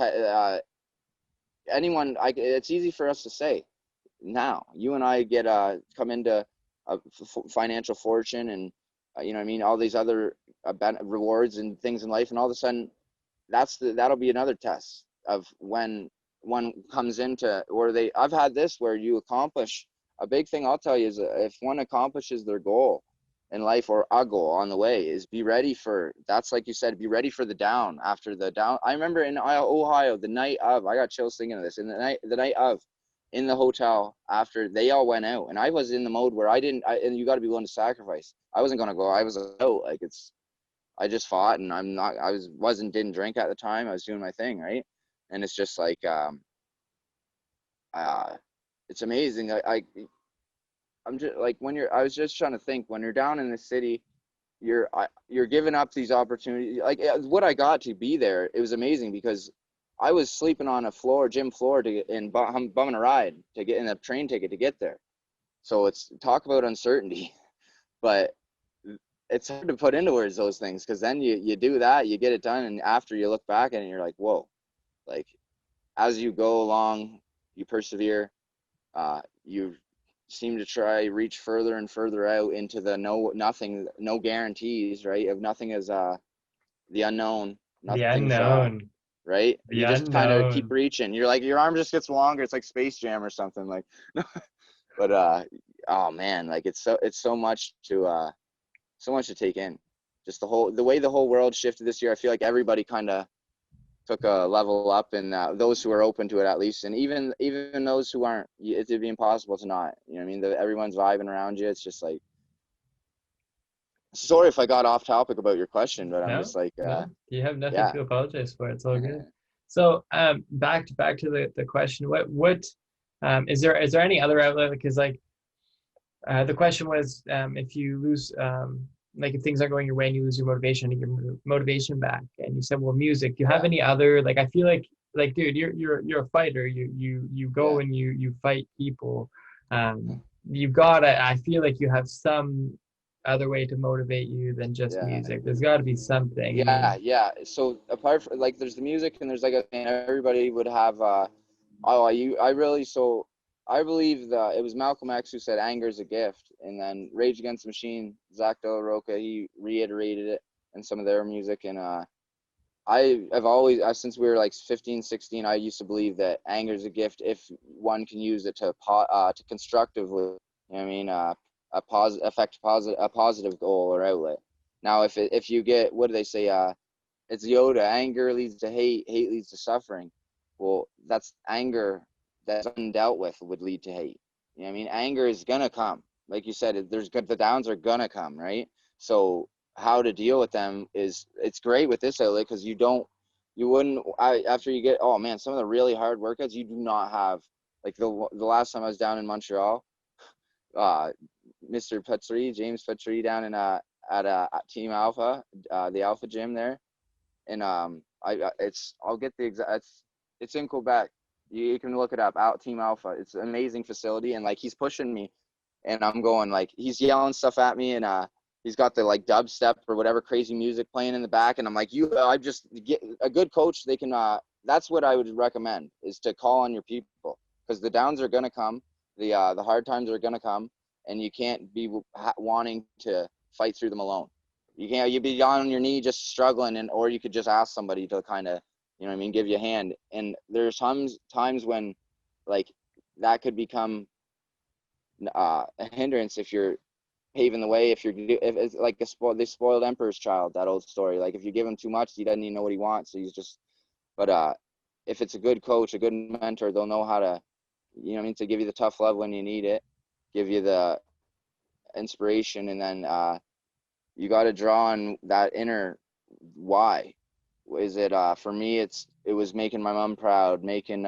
anyone. It's easy for us to say now. You and I get come into financial fortune, and you know what I mean, all these other rewards and things in life, and all of a sudden that'll be another test of when one comes into, or I've had this where you accomplish a big thing. I'll tell you is if one accomplishes their goal in life, or a goal on the way, is be ready for, that's like you said, be ready for the down. After the down, I remember in Ohio, the night of, I got chills thinking of this, in the night of, in the hotel, after they all went out, and I was in the mode where and you got to be willing to sacrifice. I wasn't going to go, I was out, like, I just fought, and didn't drink at the time, I was doing my thing, right? And it's just like, uh it's amazing. I'm just like, I was just trying to think, when you're down in the city, you're giving up these opportunities. Like, what I got to be there, it was amazing, because I was sleeping on a gym floor to get in, bumming a ride to get in a train ticket to get there. So it's, talk about uncertainty, but it's hard to put into words those things, because then you do that, you get it done, and after you look back at it, you're like, whoa, like, as you go along, you persevere, you seem to try reach further and further out into the no guarantees, right? Of nothing is the unknown, The nothing's unknown. right? The You just kind of keep unknown. reaching. You're like, your arm just gets longer. It's like Space Jam or something, like. But oh man, like, it's so much to take in. Just the way the whole world shifted this year. I feel like everybody kind of took a level up, and those who are open to it, at least, and even those who aren't, it'd be impossible to not, you know what I mean? Everyone's vibing around you. It's just like, sorry if I got off topic about your question, but I'm No, just like, no, you have nothing yeah. to apologize for. It's all good. So, back to the question. What is there any other outlet? Because, like, the question was, if you lose, like, if things aren't going your way and you lose your motivation, to get your motivation back. And you said, well, music. Do you have Yeah, any other, like, I feel like, dude, you're a fighter. You go yeah, and you fight people. You gotta. I feel like you have some other way to motivate you than just yeah, music. There's got to be something. I yeah, mean, yeah. So apart from, like, there's the music, and there's, like, everybody would have I really, so I believe that it was Malcolm X who said anger is a gift, and then Rage Against the Machine, Zach De La Rocha, he reiterated it in some of their music. And I've always, since we were like 15, 16, I used to believe that anger is a gift if one can use it to constructively, you know what I mean, a positive goal or outlet. Now, if you get, what do they say, it's Yoda, anger leads to hate, hate leads to suffering. Well, that's anger that's undealt with would lead to hate. You know what I mean? Anger is gonna come. Like you said, the downs are gonna come, right? So how to deal with them is, it's great with this outlet, because you wouldn't, after you get, oh man, some of the really hard workouts, you do not have, like, the last time I was down in Montreal, uh Mr. Petrie, James Petrie, down in at Team Alpha, the Alpha gym there. And I'll get the exact, it's in Quebec. You can look it up, out Team Alpha. It's an amazing facility, and like, he's pushing me, and I'm going, like, he's yelling stuff at me, and he's got the, like, dubstep or whatever crazy music playing in the back, and I'm like, I just get a good coach. They can that's what I would recommend, is to call on your people, because the downs are gonna come, the hard times are gonna come, and you can't be wanting to fight through them alone. You can't, you'd be on your knee just struggling, or you could just ask somebody to kind of, you know what I mean, give you a hand. And there's times when, like, that could become a hindrance if you're paving the way. If it's like the spoiled emperor's child, that old story. Like, if you give him too much, he doesn't even know what he wants. So he's just, but if it's a good coach, a good mentor, they'll know how to, you know what I mean, to give you the tough love when you need it, give you the inspiration, and then you got to draw on that inner why. Is it, for me, it was making my mom proud, making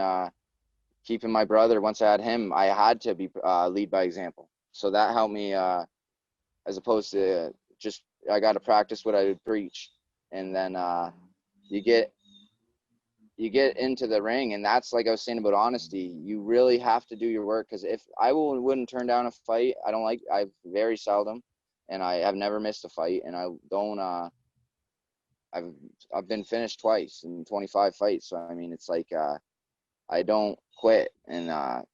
keeping my brother. Once I had him, I had to be lead by example. So that helped me, as opposed to just, I got to practice what I would preach. And then you get you get into the ring, and that's, like I was saying about honesty, you really have to do your work. Because if wouldn't turn down a fight, I very seldom, and I have never missed a fight, and I don't I've I've been finished twice in 25 fights. So I mean, it's like, I don't quit. And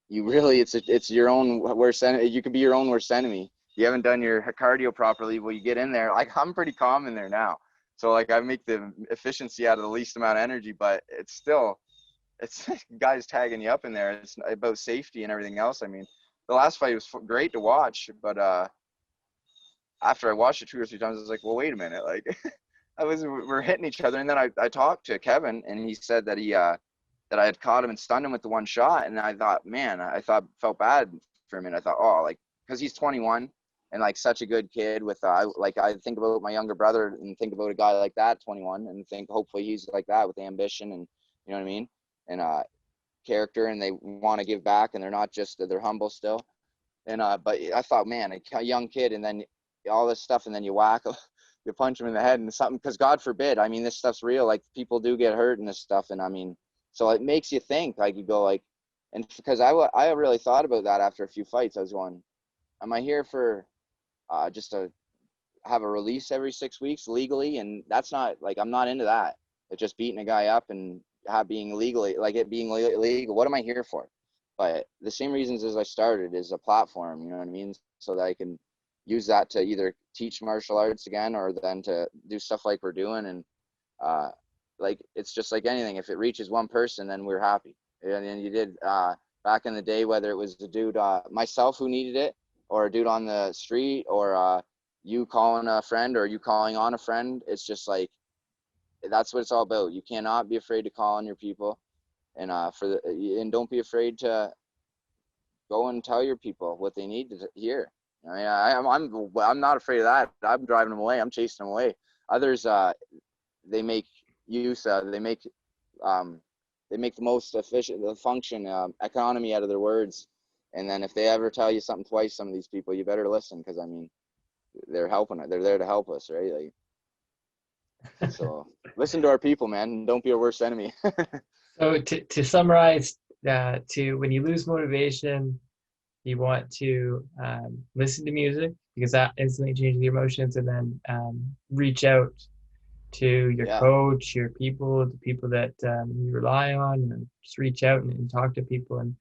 you really, it's your own worst enemy. You can be your own worst enemy. You haven't done your cardio properly. Well, you get in there, like, I'm pretty calm in there now. So, like, I make the efficiency out of the least amount of energy, but it's guys tagging you up in there. It's about safety and everything else. I mean, the last fight was great to watch, but after I watched it 2 or 3 times, I was like, well, wait a minute, like we're hitting each other. And then I talked to Kevin, and he said that that I had caught him and stunned him with the one shot. And I thought, man, felt bad for him. And I thought, oh, like, because he's 21 and like such a good kid with, like, I think about my younger brother and think about a guy like that, 21, and think hopefully he's like that with ambition and, you know what I mean? And character, and they want to give back, and they're not just, they're humble still. And but I thought, man, a young kid, and then all this stuff, and then you whack, you punch him in the head and something, because God forbid, I mean, this stuff's real. Like, people do get hurt in this stuff, and I mean, so it makes you think. Like, you go like, and because I really thought about that after a few fights. I was going, am I here for just to have a release every 6 weeks legally? And that's not, like, I'm not into that. It's just beating a guy up and being legally, like, it being illegal. What am I here for? But the same reasons as I started is a platform, you know what I mean? So that I can use that to either teach martial arts again, or then to do stuff like we're doing. And like, it's just like anything. If it reaches one person, then we're happy. And you did back in the day, whether it was the dude, myself, who needed it, or a dude on the street, or you calling a friend, or you calling on a friend. It's just like, that's what it's all about. You cannot be afraid to call on your people. And and don't be afraid to go and tell your people what they need to hear. I mean, I'm not afraid of that. I'm driving them away. I'm chasing them away. Others, they make use. They make the most efficient, the function, economy out of their words. And then if they ever tell you something twice, some of these people, you better listen, because I mean, they're helping it. They're there to help us, right? Like, so listen to our people, man. Don't be our worst enemy. So to summarize, to when you lose motivation, you want to listen to music, because that instantly changes your emotions, and then reach out to your coach, your people, the people that you rely on, and just reach out and talk to people, and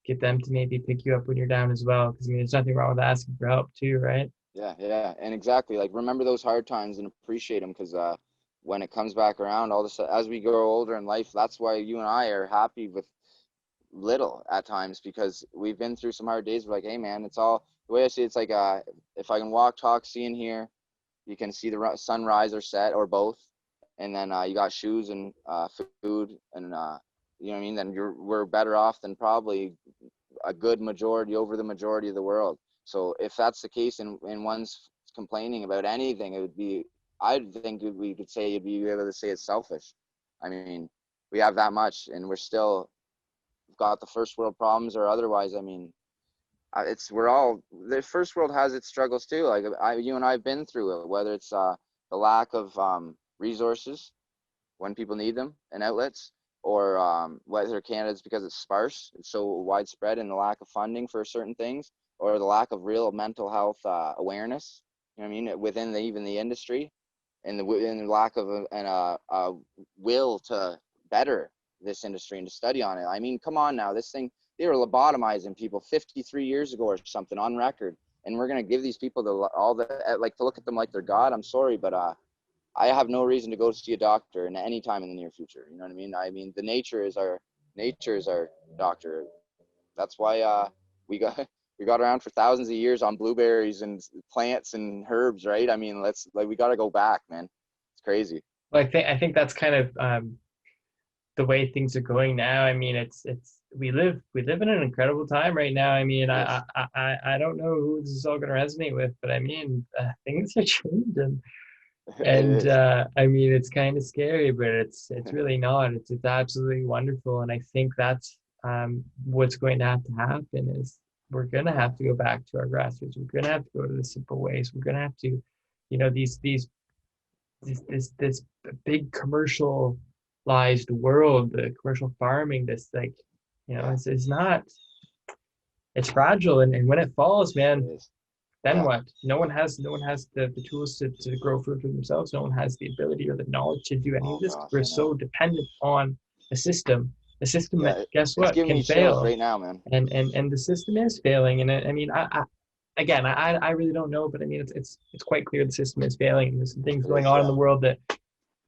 get them to maybe pick you up when you're down as well. Because I mean, there's nothing wrong with asking for help too, right? Yeah, and exactly. Like, remember those hard times and appreciate them, because when it comes back around, all this, as we grow older in life, that's why you and I are happy with little at times, because we've been through some hard days. We're like, hey man, it's all, the way I see it, it's like, if I can walk, talk, see, and hear, you can see the sunrise or set, or both. And then you got shoes and food, and you know what I mean, then we're better off than probably a good majority, over the majority of the world. So if that's the case, and one's complaining about anything, it would be, I think we could say, you'd be able to say it's selfish. I mean, we have that much, and we're still got the first world problems or otherwise. I mean, the first world has its struggles too. Like, you and I have been through it, whether it's the lack of resources when people need them and outlets, or whether Canada's, because it's sparse, it's so widespread, and the lack of funding for certain things, or the lack of real mental health awareness, you know what I mean, within even the industry, and the lack of a will to better this industry and to study on it. I mean, come on now, this thing, they were lobotomizing people 53 years ago or something on record, and we're going to give these people like, to look at them like they're God. I'm sorry, but I have no reason to go see a doctor in any time in the near future. You know what I mean? I mean, the nature is our doctor. That's why we got around for thousands of years on blueberries and plants and herbs, right? I mean, we got to go back, man. It's crazy. Well, I think that's kind of the way things are going now. I mean, it's we live in an incredible time right now. I mean, yes. I don't know who this is all going to resonate with, but I mean, things are changing. And I mean, it's kind of scary, but it's really not. It's absolutely wonderful, and I think that's what's going to happen is we're going to have to go back to our grassroots. We're going to have to go to the simple ways. We're going to have to, you know, this big commercialized world, the commercial farming, this, like, you know, it's not. It's fragile, and when it falls, man. Then what? No one has the tools to grow food for themselves. No one has the ability or the knowledge to do any of this. We're so dependent on a system that, guess what, can fail right now, man. And the system is failing. And I mean, I really don't know, but I mean, it's quite clear the system is failing. And there's some things going on in the world that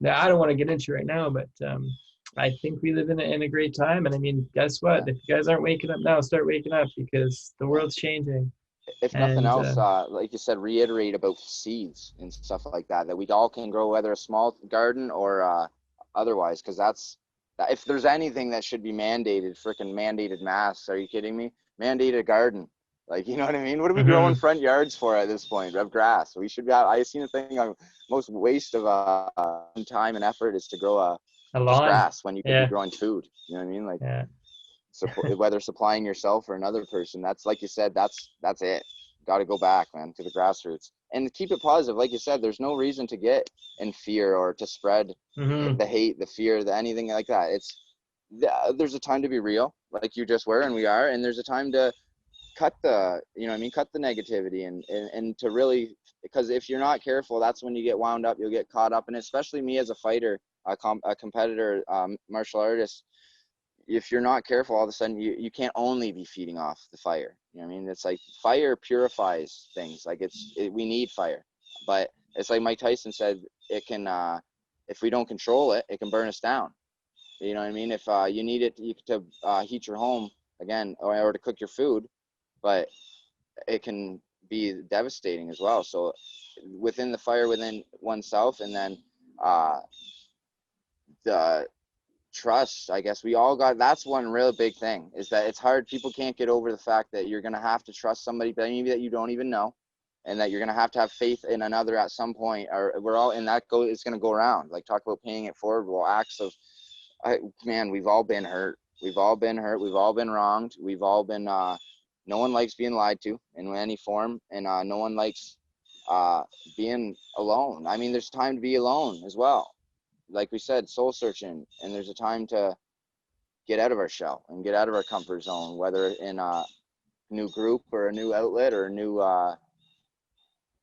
I don't want to get into right now, but I think we live in a great time. And I mean, guess what? If you guys aren't waking up now, start waking up, because the world's changing. if nothing And else, like you said, reiterate about seeds and stuff like that, that we all can grow, whether a small garden or otherwise, because if there's anything that should be mandated, freaking mandated masks. Are you kidding me? Mandated garden. Like, you know what I mean? What are we growing mhm, front yards for at this point? Of grass. We should be. I seen a thing on most waste of time and effort is to grow a just lawn. grass when you could be Yeah, growing food. You know what I mean? Like, yeah. whether supplying yourself or another person, that's, like you said, that's it. Got to go back, man, to the grassroots and keep it positive. Like you said, there's no reason to get in fear or to spread Mhm. the hate, the fear, the anything like that. There's a time to be real, like you just were and we are, and there's a time to cut the, you know what I mean, cut the negativity and to really, because if you're not careful, that's when you get wound up, you'll get caught up. And especially me as a fighter, a competitor, martial artist, if you're not careful, all of a sudden you can't only be feeding off the fire. You know what I mean? It's like fire purifies things. Like we need fire, but it's like Mike Tyson said, it can, if we don't control it, it can burn us down. You know what I mean? If you need it to heat your home again, or to cook your food, but it can be devastating as well. So within the fire within oneself, and then uh, the trust, I guess we all got, that's one real big thing, is that it's hard. People can't get over the fact that you're going to have to trust somebody maybe that you don't even know, and that you're going to have faith in another at some point, or we're all, and it's going to go around. Like, talk about paying it forward. Well, acts of, man, we've all been hurt. We've all been hurt. We've all been wronged. We've all been, no one likes being lied to in any form, and no one likes uh, being alone. I mean, there's time to be alone as well. Like we said, soul searching, and there's a time to get out of our shell and get out of our comfort zone, whether in a new group or a new outlet or a new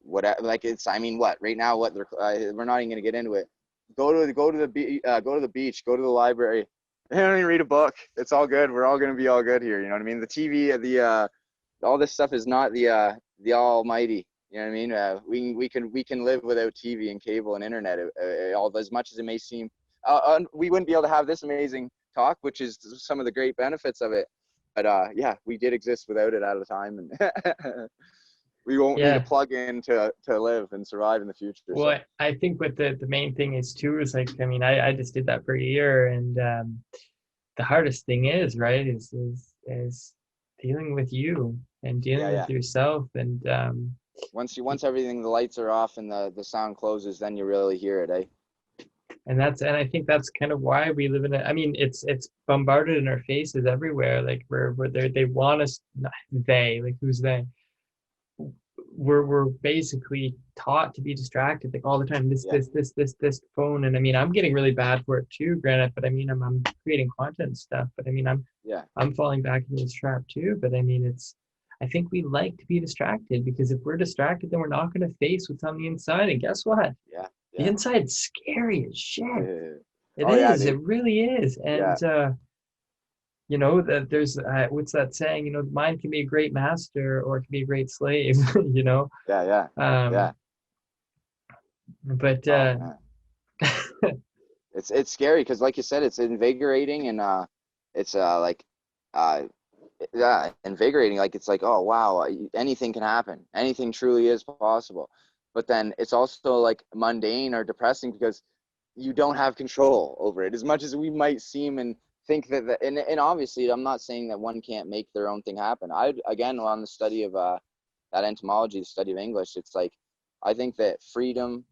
whatever. Like, it's, I mean, what right now, what we're not even gonna get into it. Go to the beach, go to the library. I don't even read a book. It's all good. We're all gonna be all good here. You know what I mean? The TV, all this stuff is not the almighty. You know what I mean? We can live without TV and cable and internet. All as much as it may seem, we wouldn't be able to have this amazing talk, which is some of the great benefits of it. But yeah, we did exist without it at a time, and we won't need a Yeah. plug-in to live and survive in the future. Well, So I think what the main thing is too is like, I mean, I just did that for a year, and the hardest thing is, right, is dealing with you and yeah, dealing with yeah. yourself, and Once everything, the lights are off and the sound closes, then you really hear it, eh? and I think that's kind of why we live in it. I mean, it's bombarded in our faces everywhere. Like we're they want us, not they, like who's they? We're basically taught to be distracted like all the time. Yeah, This phone, and I mean, I'm getting really bad for it too, granted. But I mean, I'm creating content and stuff. But I mean, yeah, I'm falling back into this trap too. But I mean, I think we like to be distracted because if we're distracted, then we're not going to face what's on the inside. And guess what? yeah, The yeah. inside's scary as shit. It Oh yeah, is. dude. It really is. Yeah, And you know that there's what's that saying? You know, the mind can be a great master or it can be a great slave. You know. yeah, yeah, yeah. Um, but Oh man, it's scary because, like you said, it's invigorating, and it's like uh yeah, invigorating. Like, it's like, oh wow, anything can happen. Anything truly is possible. But then it's also like mundane or depressing because you don't have control over it as much as we might seem and think and obviously I'm not saying that one can't make their own thing happen. I, again, on the study of that entomology, the study of English, it's like, I think that freedom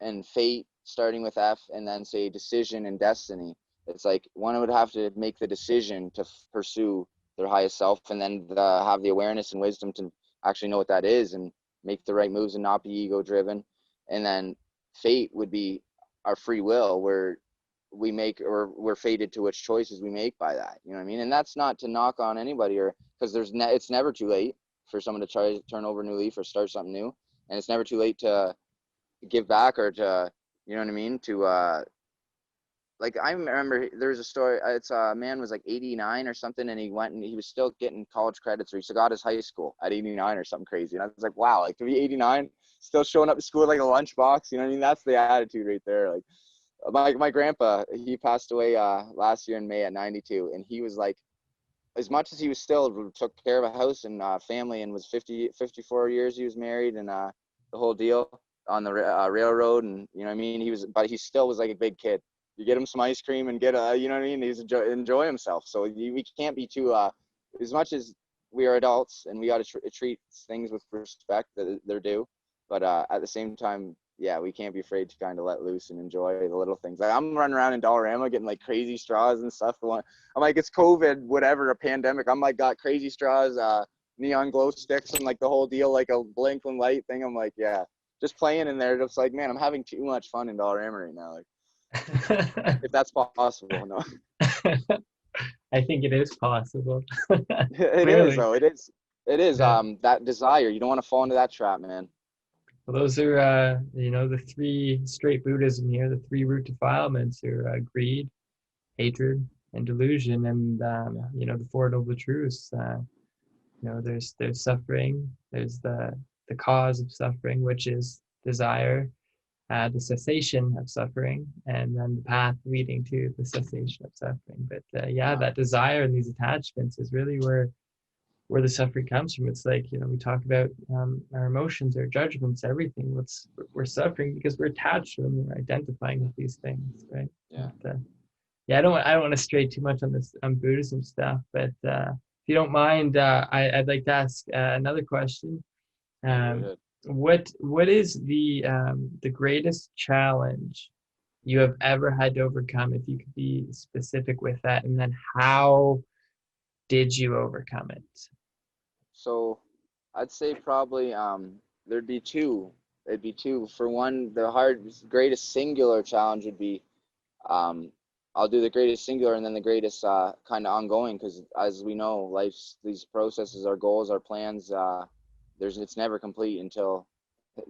and fate, starting with F, and then say decision and destiny, it's like one would have to make the decision to pursue their highest self, and then have the awareness and wisdom to actually know what that is and make the right moves and not be ego driven. And then fate would be our free will, where we make, or we're fated to which choices we make by that. You know what I mean? And that's not to knock on anybody, or because it's never too late for someone to try to turn over a new leaf or start something new, and it's never too late to give back, or to, you know what I mean, to like, I remember there was a story. It's a man was like 89 or something, and he went and he was still getting college credits, or he still got his high school at 89 or something crazy. And I was like, wow, like to be 89, still showing up to school with like a lunchbox. You know what I mean? That's the attitude right there. Like, my grandpa, he passed away last year in May at 92, and he was like, as much as he was still took care of a house and family, and was 54 years he was married, and the whole deal on the railroad, and you know what I mean, but he still was like a big kid. You get him some ice cream and get you know what I mean, he's enjoy himself. So we can't be too as much as we are adults and we got to treat things with respect that they're due, but at the same time, yeah, we can't be afraid to kind of let loose and enjoy the little things. Like I'm running around in Dollarama getting like crazy straws and stuff. I'm like, it's COVID, whatever, a pandemic. I'm like, got crazy straws, neon glow sticks, and like the whole deal, like a blinking light thing. I'm like, yeah, just playing in there. Just like, man, I'm having too much fun in Dollarama right now. Like, if that's possible, no. I think it is possible. It is Clearly. though. It is. It is. Yeah. That desire. You don't want to fall into that trap, man. Well, those are, the three straight Buddhism here. The three root defilements are greed, hatred, and delusion. And the Four Noble Truths. There's suffering. There's the cause of suffering, which is desire, the cessation of suffering, and then the path leading to the cessation of suffering. But that desire and these attachments is really where the suffering comes from. It's like, we talk about our emotions, our judgments, everything. We're suffering because we're attached to them. We're identifying with these things, right? Yeah. But, I don't want to stray too much on this Buddhism stuff, but if you don't mind, I'd like to ask another question. Um, what is the greatest challenge you have ever had to overcome, if you could be specific with that, and then how did you overcome it? So I'd say probably there'd be two. It'd be two. For one, greatest singular challenge would be um, I'll do the greatest singular and then the greatest kind of ongoing, because as we know, life's these processes, our goals, our plans, it's never complete until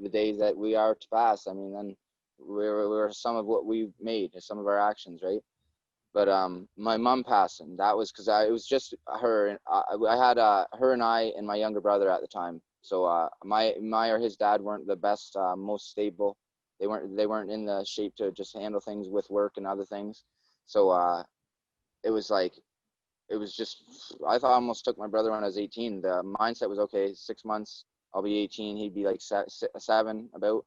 the days that we are to pass. I mean, then we're some of what we made, some of our actions, right? But my mom passing, that was because it was just her. And I had her and I and my younger brother at the time. So my or his dad weren't the best, most stable. They weren't in the shape to just handle things with work and other things. So it was like, it was just, I thought I almost took my brother when I was 18. The mindset was, okay, 6 months, I'll be 18. He'd be like seven about.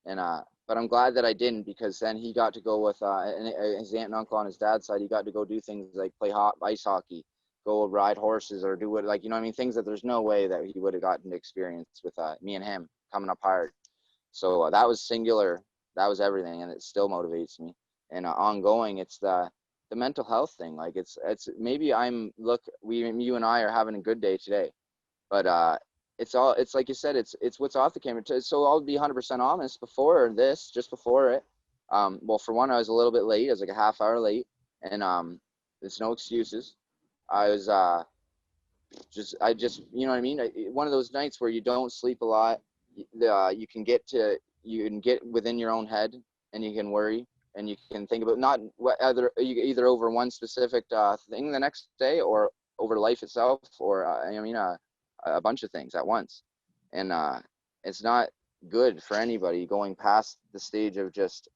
And, but I'm glad that I didn't, because then he got to go with his aunt and uncle on his dad's side. He got to go do things like play ice hockey, go ride horses, or do what, like, you know what I mean? Things that there's no way that he would have gotten to experience with me and him coming up hard. So that was singular. That was everything. And it still motivates me. And ongoing, it's the mental health thing. Like it's maybe you and I are having a good day today, but it's like you said, it's what's off the camera. So I'll be 100% honest. Before this, just before it, well, for one, I was a little bit late. I was like a half hour late, and there's no excuses. I was I just, you know what I mean, one of those nights where you don't sleep a lot. You can get within your own head, and you can worry, and you can think about not what either over one specific thing the next day, or over life itself, or a bunch of things at once. And it's not good for anybody going past the stage of just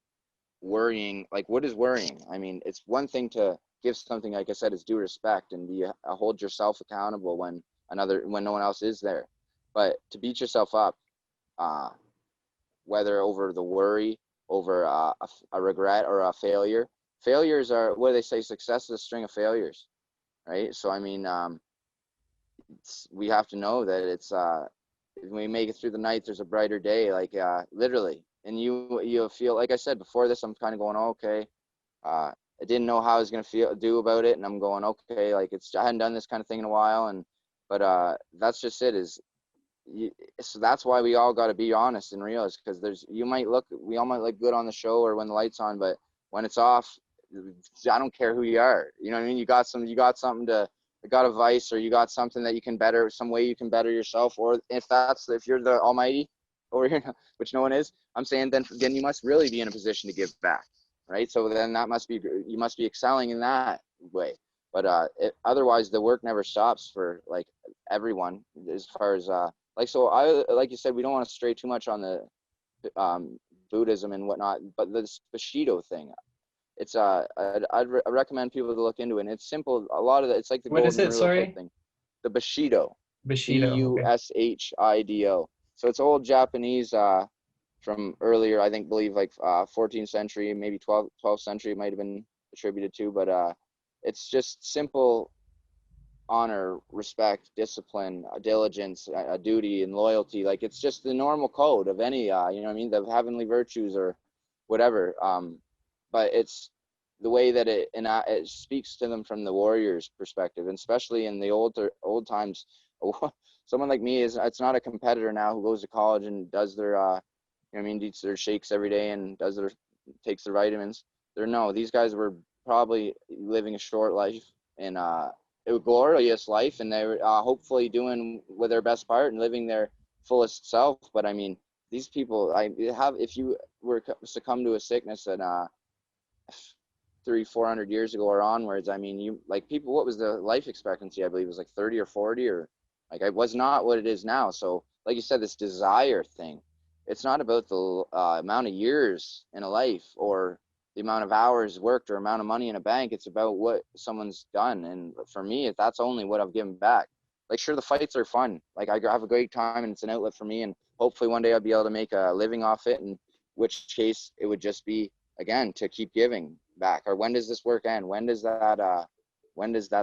worrying. Like, what is worrying? I mean, it's one thing to give something, like I said, is due respect, and be hold yourself accountable when no one else is there. But to beat yourself up, uh, whether over the worry, over a regret, or a failure. Failures are, what do they say? Success is a string of failures, right? So I mean, we have to know that it's when we make it through the night, there's a brighter day, like literally. And you feel, like I said before this, I'm kind of going, okay. I didn't know how I was gonna do about it, and I'm going, okay, like I hadn't done this kind of thing in a while, but that's just it. So that's why we all got to be honest and real, is because we all might look good on the show or when the light's on, but when it's off, I don't care who you are. You know what I mean? You got something to, you got a vice, or you got something that you can better, some way you can better yourself, or if you're the almighty over here, which no one is, I'm saying, then you must really be in a position to give back, right? So then you must be excelling in that way. But otherwise, the work never stops for like everyone, as far as like you said, we don't want to stray too much on the Buddhism and whatnot, but the Bushido thing, It's I recommend people to look into it. And it's simple. A lot of it, it's like the What is golden it? rule type Sorry. thing. The Bushido, Bushido. Okay. Bushido. So it's old Japanese from earlier, I think, believe like 14th century, maybe 12th century, it might have been attributed to, but it's just simple honor, respect, discipline, diligence, duty, and loyalty. Like it's just the normal code of any, you know what I mean, the heavenly virtues or whatever. But it's the way that it speaks to them from the warrior's perspective, and especially in the old times. Someone like me is, it's not a competitor now who goes to college and does their, you know what I mean, eats their shakes every day and takes their vitamins. No, these guys were probably living a short life and a glorious life, and they were hopefully doing with their best part and living their fullest self. But I mean, these people, if you were to succumb to a sickness that 300-400 years ago or onwards, I mean, you like people, what was the life expectancy? I believe it was like 30 or 40, or like it was not what it is now. So like you said, this desire thing, it's not about the amount of years in a life or the amount of hours worked or amount of money in a bank. It's about what someone's done. And for me, that's only what I've given back. Like, sure, the fights are fun. Like, I have a great time and it's an outlet for me. And hopefully one day I'll be able to make a living off it. In which case it would just be, again, to keep giving back. Or when does this work end? When does that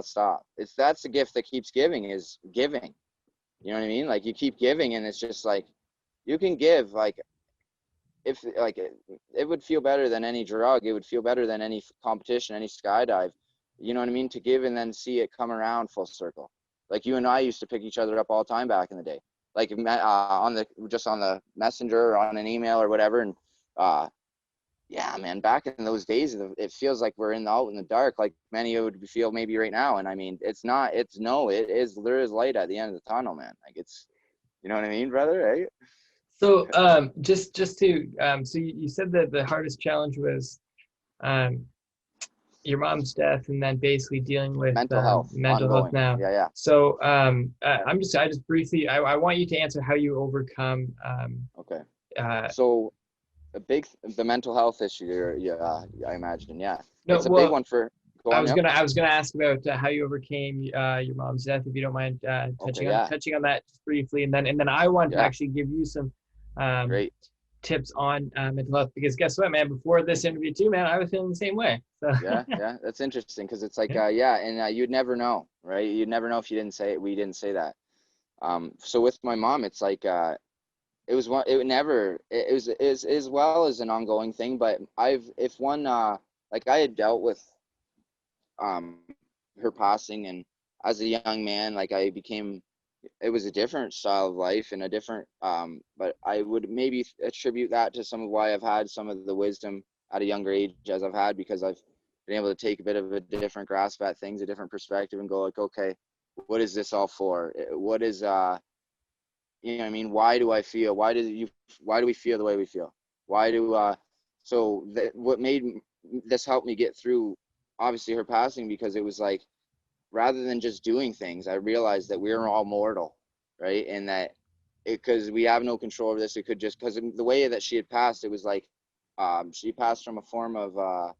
stop? That's the gift that keeps giving, is giving. You know what I mean? Like, you keep giving and it's just like, you can give, like, if like it would feel better than any drug. It would feel better than any competition, any skydive. You know what I mean? To give and then see it come around full circle. Like you and I used to pick each other up all the time back in the day. Like on the messenger or on an email or whatever. And yeah, man, back in those days, it feels like we're out in the dark, like many would feel maybe right now. And I mean, it's not. It's no. It is. There is light at the end of the tunnel, man. Like it's. You know what I mean, brother? Right? So just to so you said that the hardest challenge was um, your mom's death, and then basically dealing with Mental health, mental health ongoing. now. Yeah, yeah. So I just briefly, I want you to answer how you overcome. Okay. Uh, So the mental health issue, yeah, I imagine, yeah, no, it's a big well, one for. Go on, yep. I was gonna ask about how you overcame your mom's death, if you don't mind Okay, yeah, touching on that just briefly, and then I want to yeah, actually give you some um, great, tips on mental health, because guess what, man? Before this interview too, man, I was feeling the same way. So yeah, yeah. That's interesting because it's like, yeah. yeah, and you'd never know, right? You'd never know if you didn't say it. We didn't say that. So with my mom, it's like, it was one. It never. It was is as well as an ongoing thing. But if one, like I had dealt with um her passing, and as a young man, like I became, it was a different style of life and a different but I would maybe attribute that to some of why I've had some of the wisdom at a younger age as I've had, because I've been able to take a bit of a different grasp at things, a different perspective, and go like, okay, what is this all for? What is you know what I mean, why do I feel, why do we feel the way we feel? Why do what made this help me get through obviously her passing, because it was like, rather than just doing things, I realized that we're all mortal, right? And that because we have no control over this, it could just, because the way that she had passed, it was like she passed from a form of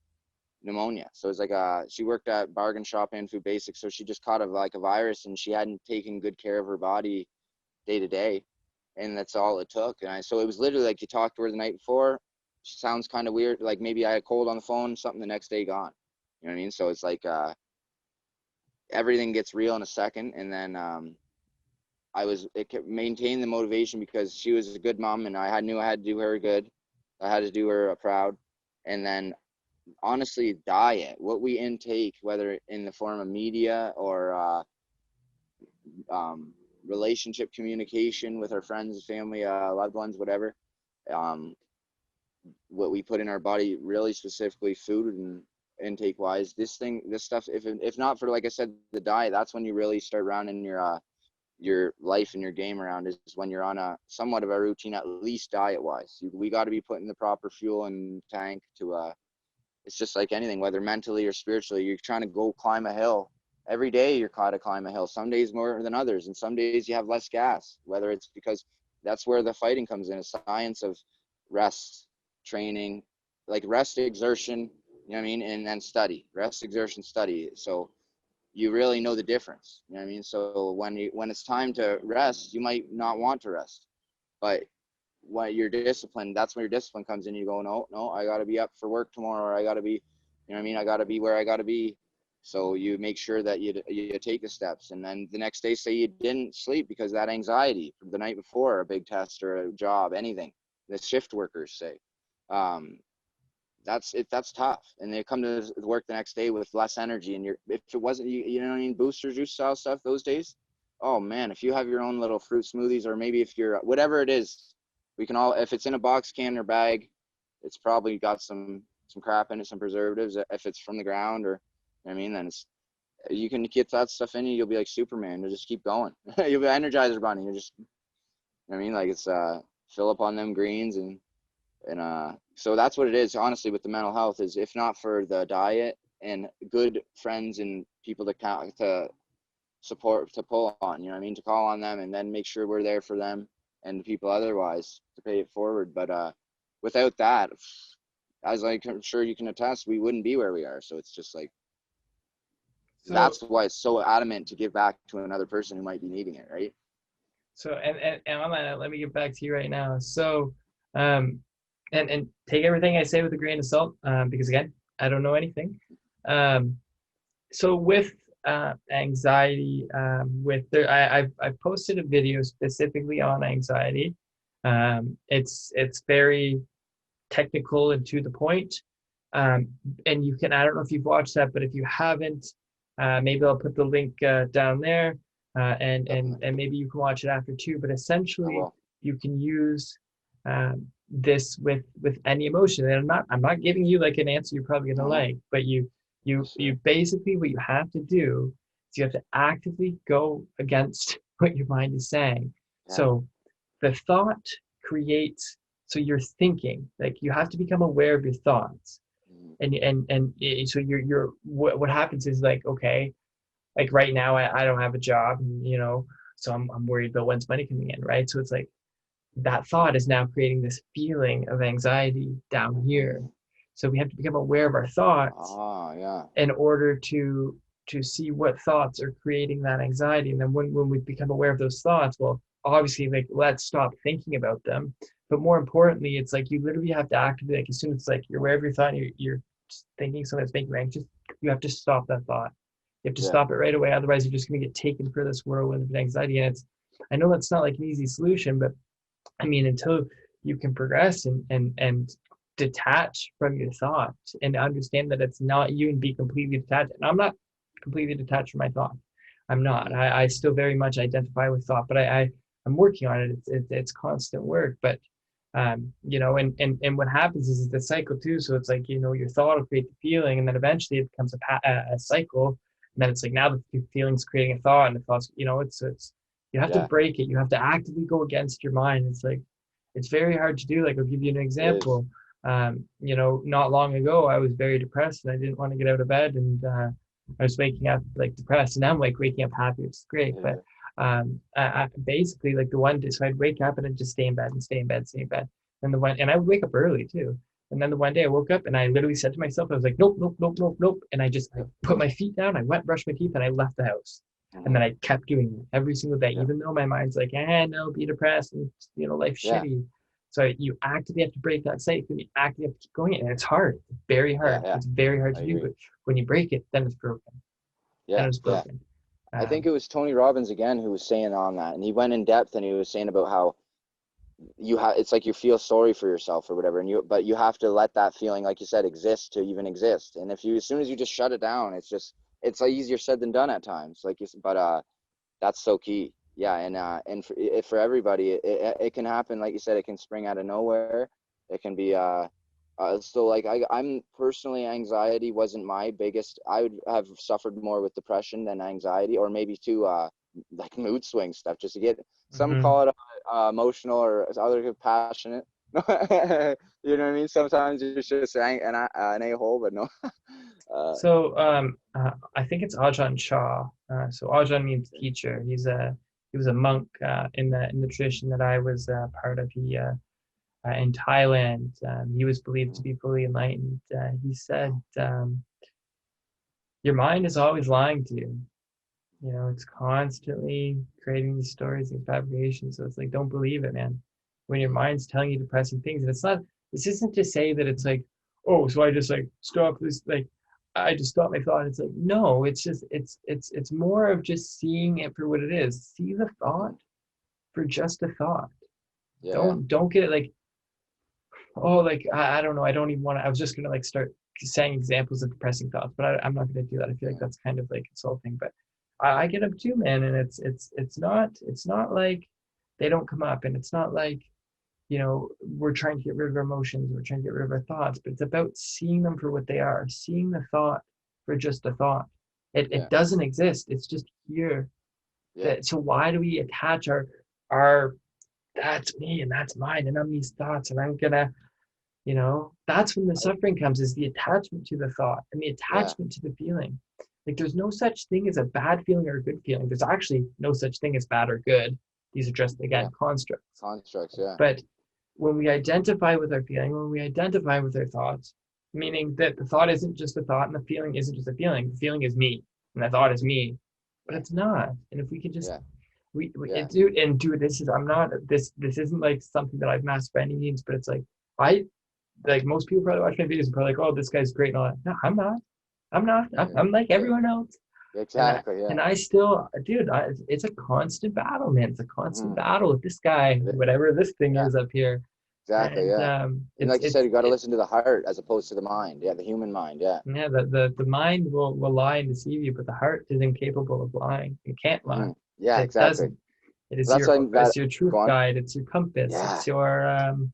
pneumonia. So it's like she worked at Bargain Shop and Food Basics, so she just caught a virus, and she hadn't taken good care of her body day to day, and that's all it took. So it was literally like, you talked to her the night before, sounds kind of weird, like maybe I had a cold on the phone, something the next day gone. You know what I mean? So it's like everything gets real in a second. And then it kept maintain the motivation, because she was a good mom, and knew I had to do her good. I had to do her proud. And then honestly, diet, what we intake, whether in the form of media or relationship communication with our friends, family, loved ones, whatever, um, what we put in our body, really specifically food and intake wise, this stuff, if not for, like I said, the diet, that's when you really start rounding your life and your game around, is when you're on a somewhat of a routine, at least diet wise. We got to be putting the proper fuel in tank to it's just like anything, whether mentally or spiritually. You're trying to go climb a hill every day, you're caught to climb a hill, some days more than others, and some days you have less gas, whether it's because that's where the fighting comes in, a science of rest, training, like rest, exertion, You know what I mean? And then study, rest, exertion, study. So you really know the difference. You know what I mean? So when it's time to rest, you might not want to rest, but when you're disciplined, that's when your discipline comes in. You go, no, I got to be up for work tomorrow, or I got to be, you know what I mean? I got to be where I got to be. So you make sure that you take the steps. And then the next day, say you didn't sleep because of that anxiety from the night before, a big test or a job, anything. The shift workers say, that's tough. And they come to work the next day with less energy. And if it wasn't, you know what I mean, booster juice style stuff those days. Oh man, if you have your own little fruit smoothies, or maybe if you're, whatever it is, we can all, if it's in a box, can, or bag, it's probably got some crap in it, some preservatives. If it's from the ground, or, you know what I mean, then you can get that stuff in you. You'll be like Superman. You'll just keep going. You'll be Energizer Bunny. You just, you know what I mean, like it's fill up on them greens, and so that's what it is. Honestly, with the mental health, is if not for the diet and good friends and people to support, to pull on, you know what I mean, to call on them, and then make sure we're there for them and the people otherwise to pay it forward. But without that, as I'm sure you can attest, we wouldn't be where we are. So it's just like, So that's why it's so adamant to give back to another person who might be needing it, right? so and on that, let me get back to you right now. So and take everything I say with a grain of salt, because again, I don't know anything. So with anxiety, I've posted a video specifically on anxiety. It's very technical and to the point. And you can, I don't know if you've watched that, but if you haven't, maybe I'll put the link down there, and maybe you can watch it after too. But essentially, you can use this with any emotion. And I'm not giving you like an answer you're probably gonna like, but you basically, what you have to do is you have to actively go against what your mind is saying. Yeah. So the thought creates, so you're thinking, like you have to become aware of your thoughts. And so you're what happens is, like, okay, like right now I don't have a job, and, you know, so I'm worried about when's money coming in, right? So it's like that thought is now creating this feeling of anxiety down here. So we have to become aware of our thoughts in order to see what thoughts are creating that anxiety. And then when we become aware of those thoughts, well, obviously, like, let's stop thinking about them. But more importantly, it's like you literally have to actively, like, as soon as, like, you're aware of your thought, and you're thinking something that's making you anxious, you have to stop that thought. You have to stop it right away. Otherwise, you're just going to get taken for this whirlwind of anxiety. And I know that's not like an easy solution, but I mean, until you can progress and detach from your thoughts and understand that it's not you, and be completely detached. And I'm not completely detached from my thought. I'm not. I still very much identify with thought, but I'm working on it. It's constant work. But you know, and what happens is the cycle too. So it's like, you know, your thought will create the feeling, and then eventually it becomes a cycle. And then it's like, now the feeling's creating a thought, and the thoughts, you know, it's you have to break it. You have to actively go against your mind. It's like, it's very hard to do. Like, I'll give you an example. You know, not long ago, I was very depressed, and I didn't want to get out of bed, and I was waking up like depressed, and now I'm like waking up happy, which is great. But I basically, like, the one day, so I'd wake up and I'd just stay in bed and stay in bed, stay in bed. And I would wake up early too. And then the one day I woke up and I literally said to myself, I was like, nope, nope, nope, nope, nope. And I put my feet down, I went, brushed my teeth, and I left the house. And then I kept doing it every single day, even though my mind's like, no, be depressed, and, you know, life's shitty. So you actively have to break that cycle, and you actively have to keep going. And it's hard. It's very hard. It's very hard to do. But when you break it, then it's broken. Then it's broken. I think it was Tony Robbins again who was saying on that, and he went in depth, and he was saying about how it's like you feel sorry for yourself or whatever, but you have to let that feeling, like you said, exist to even exist. And if you, as soon as you just shut it down, it's like easier said than done at times, like you said, but that's so key. And for everybody, it can happen, like you said, it can spring out of nowhere. It can be so like I'm personally, anxiety wasn't my biggest. I would have suffered more with depression than anxiety, or maybe too like mood swing stuff, just to get, some call it emotional, or other passionate. You know what I mean? Sometimes it's just an a-hole, but no. So I think it's Ajahn Chah. So Ajahn means teacher. He was a monk in the tradition that I was part of. in Thailand. He was believed to be fully enlightened. He said, "Your mind is always lying to you. You know, it's constantly creating these stories and fabrications. So it's like, don't believe it, man. When your mind's telling you depressing things, and it's not. This isn't to say that it's like, oh, so I just like stop this, like, I just stop my thought. It's like, no, it's just, it's more of just seeing it for what it is. See the thought for just a thought. Yeah. Don't get it like, oh, like I don't know. I don't even want to. I was just gonna like start saying examples of depressing thoughts, but I'm not gonna do that. I feel like that's kind of like insulting. But I get them too, man, and it's not like they don't come up, and it's not like we're trying to get rid of our emotions, we're trying to get rid of our thoughts, but it's about seeing them for what they are, seeing the thought for just a thought. It Yeah. doesn't exist. It's just here. Yeah. So why do we attach our that's me and that's mine and I'm these thoughts and I'm gonna that's when the suffering comes, is the attachment to the thought and the Yeah. attachment to the feeling. Like there's no such thing as a bad feeling or a good feeling. There's actually no such thing as bad or good. These are just, Yeah. again, constructs. Constructs. Yeah. But when we identify with our feeling, when we identify with our thoughts, meaning that the thought isn't just a thought and the feeling isn't just a feeling. The feeling is me and the thought is me, but Yeah. it's not. And if we could just Yeah. we Yeah. dude, this is, I'm not, this isn't like something that I've mastered by any means, but it's I like most people probably watch my videos and probably like, oh, this guy's great and all that. No, I'm not. I'm not. Yeah. I'm like Yeah. everyone else. Exactly. Yeah. And I still, dude, it's a constant battle, man. It's a constant Mm-hmm. battle with this guy, whatever this thing Yeah. is up here. Exactly. And Yeah. And like you said, you got to it listen to the heart as opposed to the mind. Yeah. The human mind. Yeah. yeah, the mind will lie and deceive you, but the heart is incapable of lying. It can't lie. Mm-hmm. Yeah. It Exactly. doesn't. It is That's why that. it's your truth Go on. guide. It's your compass. Yeah. It's your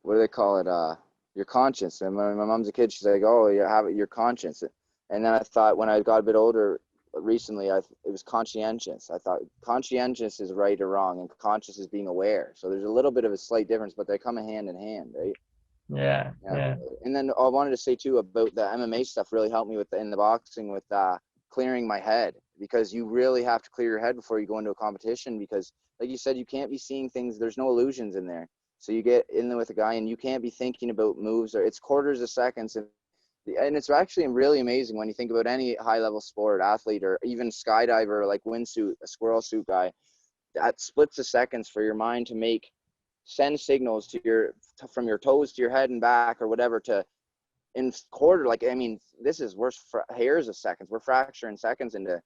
What do they call it? Your conscience. And when my mom's a kid, she's like, "Oh, you have your conscience." And then I thought when I got a bit older, recently, it was conscientious. I thought conscientious is right or wrong, and conscious is being aware. So there's a little bit of a slight difference, but they come hand in hand, right? yeah, Yeah. yeah. And then I wanted to say too about the MMA stuff really helped me with in the boxing with clearing my head, because you really have to clear your head before you go into a competition, because like you said, you can't be seeing things. There's no illusions in there. So you get in there with a guy and you can't be thinking about moves, or it's quarters of seconds. And it's actually really amazing when you think about any high level sport athlete or even skydiver, like wingsuit, a squirrel suit guy, that splits of seconds for your mind to send signals from your toes to your head and back or whatever to in quarter. Like, I mean, we're hairs of seconds. We're fracturing seconds into,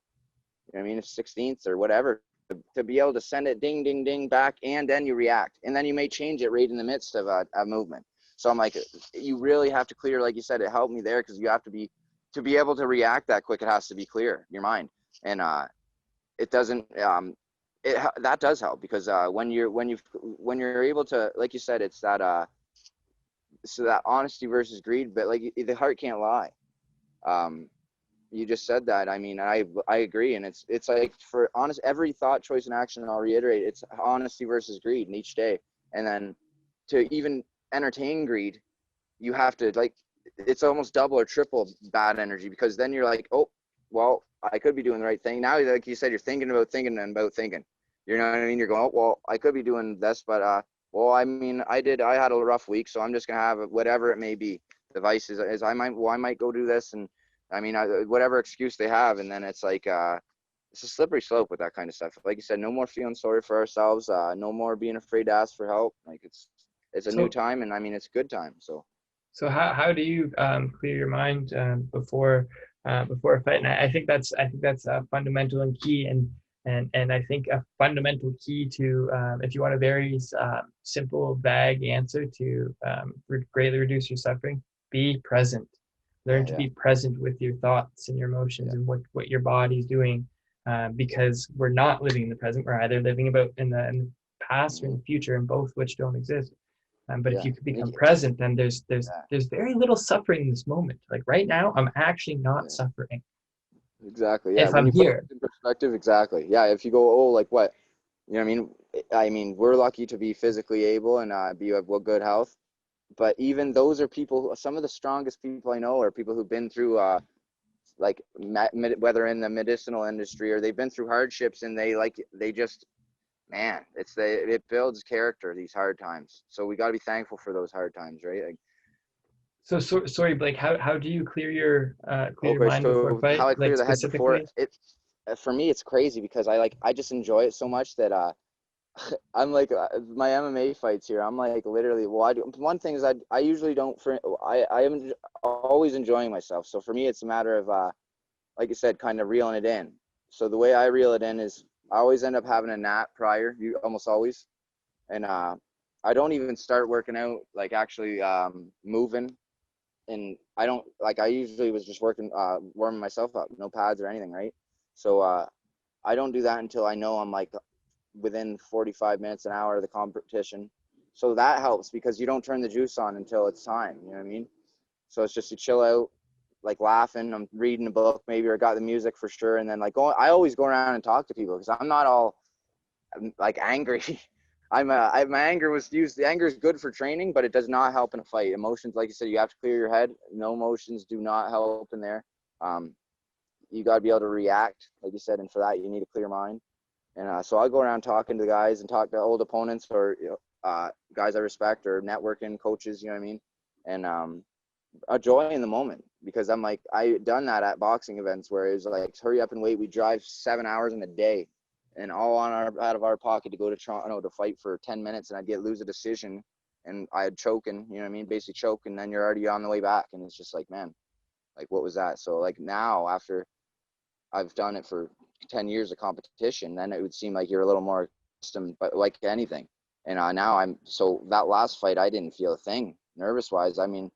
I mean, 16ths or whatever to be able to send it ding, ding, ding back. And then you react. And then you may change it right in the midst of a movement. So I'm like, you really have to clear, like you said, it helped me there because you have to be able to react that quick. It has to be clear, your mind. And it doesn't, that does help because when you're able to, like you said, it's that, so that honesty versus greed, but like the heart can't lie. You just said that. I mean, I agree. And it's like for honest, every thought, choice, and action, I'll reiterate, it's honesty versus greed in each day. And then to even entertain greed, you have to like, it's almost double or triple bad energy, because then you're like, oh, well, I could be doing the right thing. Now, like you said, you're thinking about thinking and about thinking. You know what I mean? You're going, oh, well, I could be doing this, but well, I mean, I had a rough week, so I'm just gonna have whatever it may be. The vice is I might go do this, and I mean, whatever excuse they have, and then it's like it's a slippery slope with that kind of stuff. Like you said, no more feeling sorry for ourselves, no more being afraid to ask for help. Like it's a new So time, and I mean, it's a good time. so how do you clear your mind before a fight? And I think that's fundamental and key, and I think a fundamental key to if you want a very simple, vague answer to greatly reduce your suffering, be present. Learn to Yeah, be present with your thoughts and your emotions yeah, and what your body's doing, because we're not living in the present. We're either living about in the past or in mm-hmm. the future, and both which don't exist. But if Yeah, you could become present, then there's very little suffering in this moment. Like right now, I'm actually not yeah. suffering Exactly. Yeah. if When I'm you put here. things in perspective, exactly. Yeah. If you go, oh, like what, you know what I mean? I mean, we're lucky to be physically able and be of good health. But even those are people, some of the strongest people I know are people who've been through, whether in the medicinal industry or they've been through hardships and they just man, it builds character, these hard times. So we got to be thankful for those hard times, right? Like, Sorry, Blake, how do you clear your okay, mind before a so how fight, I like clear the head before specifically? it, for me, it's crazy because I just enjoy it so much that I'm like my MMA fights here. I'm like literally. Well, one thing is I usually don't. I am always enjoying myself. So for me, it's a matter of like I said, kind of reeling it in. So the way I reel it in is I always end up having a nap prior. You almost always, and I don't even start working out like actually moving. And I don't like. I usually was just working, warming myself up, no pads or anything, right? So I don't do that until I know I'm like within 45 minutes, an hour of the competition. So that helps because you don't turn the juice on until it's time. You know what I mean? So it's just you chill out, like laughing. I'm reading a book maybe, or got the music for sure. And then like I always go around and talk to people because I'm not all like angry. My anger was used. The anger is good for training, but it does not help in a fight. Emotions, like you said, you have to clear your head. No emotions do not help in there. Um, you got to be able to react, like you said, and for that you need a clear mind. And so I go around talking to guys and talk to old opponents or guys I respect or networking coaches, you know what I mean? And a joy in the moment because I'm like, I done that at boxing events where it was like, hurry up and wait. We drive 7 hours in a day and all out of our pocket to go to Toronto to fight for 10 minutes and I'd lose a decision and I'd choking, you know what I mean? Basically choke and then you're already on the way back. And it's just like, man, like what was that? So like now after I've done it for 10 years of competition, then it would seem like you're a little more accustomed, but like anything. And now so that last fight, I didn't feel a thing nervous wise. I mean,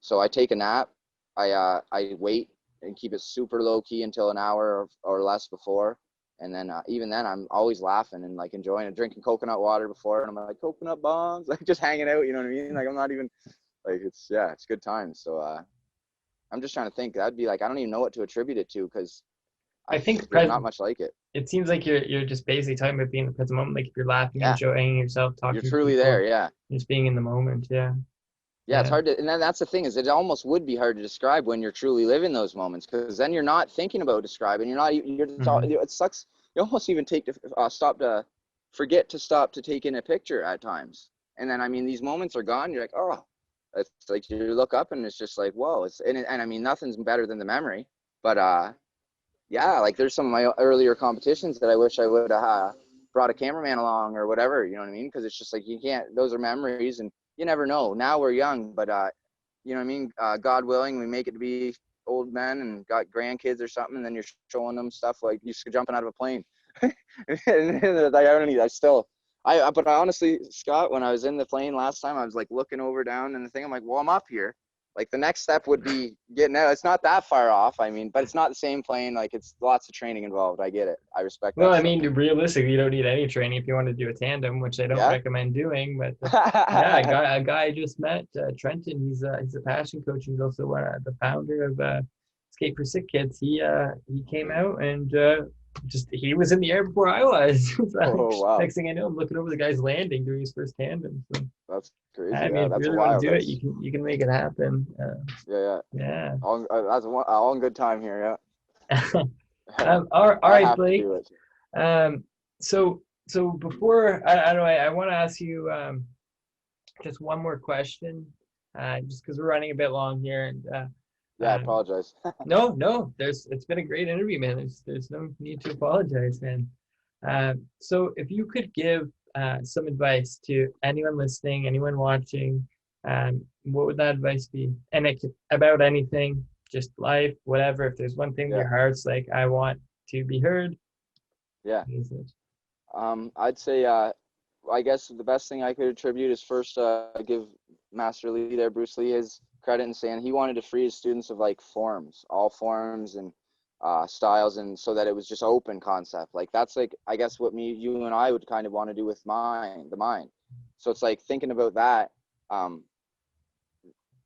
so I take a nap. I wait and keep it super low key until an hour or less before. And then even then, I'm always laughing and like enjoying it, drinking coconut water before. And I'm like, coconut bombs, like just hanging out, you know what I mean? Like I'm not even like, it's good times. So I'm just trying to think. That'd be like, I don't even know what to attribute it to because I think there's not much like it. it seems like you're just basically talking about being in the present moment. Like if you're laughing, Yeah, enjoying yourself, you're talking to truly there. people, Yeah. just being in the moment. Yeah, Yeah, it's yeah. hard to, and then that's the thing is it almost would be hard to describe when you're truly living those moments because then you're not thinking about describing. You're not, you're, Hmm. it sucks. You almost even take to forget to stop to take in a picture at times. And then, I mean, these moments are gone. You're like, oh, it's like you look up and it's just like, whoa. And I mean, nothing's better than the memory, but, yeah, like there's some of my earlier competitions that I wish I would have brought a cameraman along or whatever, you know what I mean? Because it's just like you can't, those are memories and you never know. Now we're young, but you know what I mean? God willing, we make it to be old men and got grandkids or something, and then you're showing them stuff like you jumping out of a plane. And the irony, but honestly, Scott, when I was in the plane last time, I was like looking over down and the thing, I'm like, well, I'm up here. Like the next step would be getting out. It's not that far off. I mean, but it's not the same plane. Like it's lots of training involved. I get it. I respect Well, that I stuff. mean, realistically, you don't need any training if you want to do a tandem, which I don't Yeah. recommend doing. But yeah, a guy I just met, Trenton. He's a passion coach. He's also the founder of Skate for Sick Kids. He came out and just he was in the air before I was. So Oh wow, next thing I know, I'm looking over the guy's landing doing his first tandem. So that's crazy. I mean, Yeah, if you that's really want wild. to do it, That's you can make it happen. yeah, yeah. Yeah. That's all in good time here. Yeah. All I right, have to Blake. do it. Um, so before I don't know, I want to ask you just one more question, just because we're running a bit long here, and Yeah, I um, apologize. no, it's been a great interview, man. There's no need to apologize, man. So if you could give some advice to anyone listening, anyone watching, what would that advice be? And it could, about anything, just life, whatever. If there's one thing Yeah, your heart's like, I want to be heard, yeah. what is it? I'd say I guess the best thing I could attribute is first give Master Lee there, Bruce Lee, his credit in saying he wanted to free his students of like forms, all forms and styles, and so that it was just open concept. Like that's like I guess what you and I would kind of want to do with the mind. So it's like thinking about that. Um,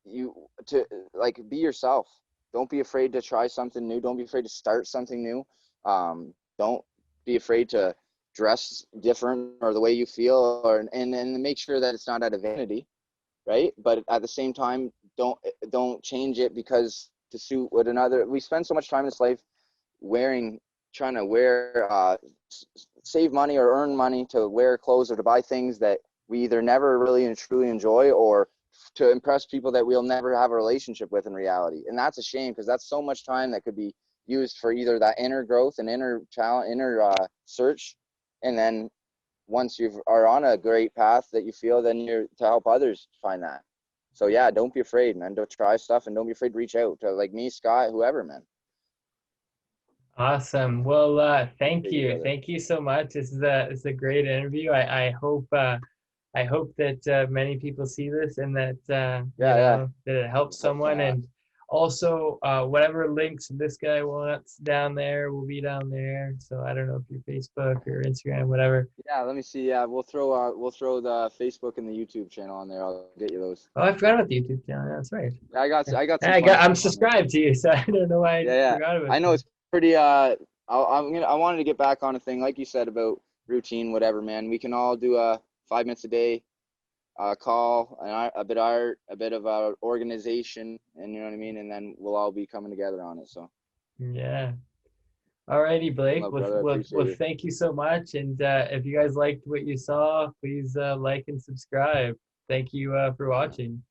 you to like be yourself. Don't be afraid to try something new. Don't be afraid to start something new. Don't be afraid to dress different or the way you feel, or and make sure that it's not out of vanity, right? But at the same time, don't change it because to suit what another. We spend so much time in this life wearing, trying to wear save money or earn money to wear clothes or to buy things that we either never really and truly enjoy, or to impress people that we'll never have a relationship with in reality. And that's a shame, because that's so much time that could be used for either that inner growth and inner talent, inner search. And then once you are on a great path that you feel, then you're to help others find that. So yeah, don't be afraid, man. Don't try stuff, and don't be afraid to reach out to like me, Scott, whoever, man. Awesome. Well, thank Appreciate you, you. brother. Thank you so much. This is a great interview. I hope that many people see this, and that Yeah, yeah. that it helps someone. Uh, And also, whatever links this guy wants down there will be down there. So I don't know if your Facebook or Instagram, whatever. yeah, let me see. Yeah, we'll throw the Facebook and the YouTube channel on there. I'll get you those. Oh, I forgot about the YouTube channel. That's right. Yeah, I got some I fun got. I'm stuff on there. subscribed to you, so I don't know why I Yeah, yeah. forgot about I know that. it's pretty. I wanted to get back on a thing like you said about routine, whatever, man. We can all do 5 minutes a day, call, a bit of art, a bit of organization, and you know what I mean. And then we'll all be coming together on it. So, Yeah. Alrighty, Blake. love, brother. I appreciate you. Thank you so much. And if you guys liked what you saw, please like and subscribe. Thank you for watching.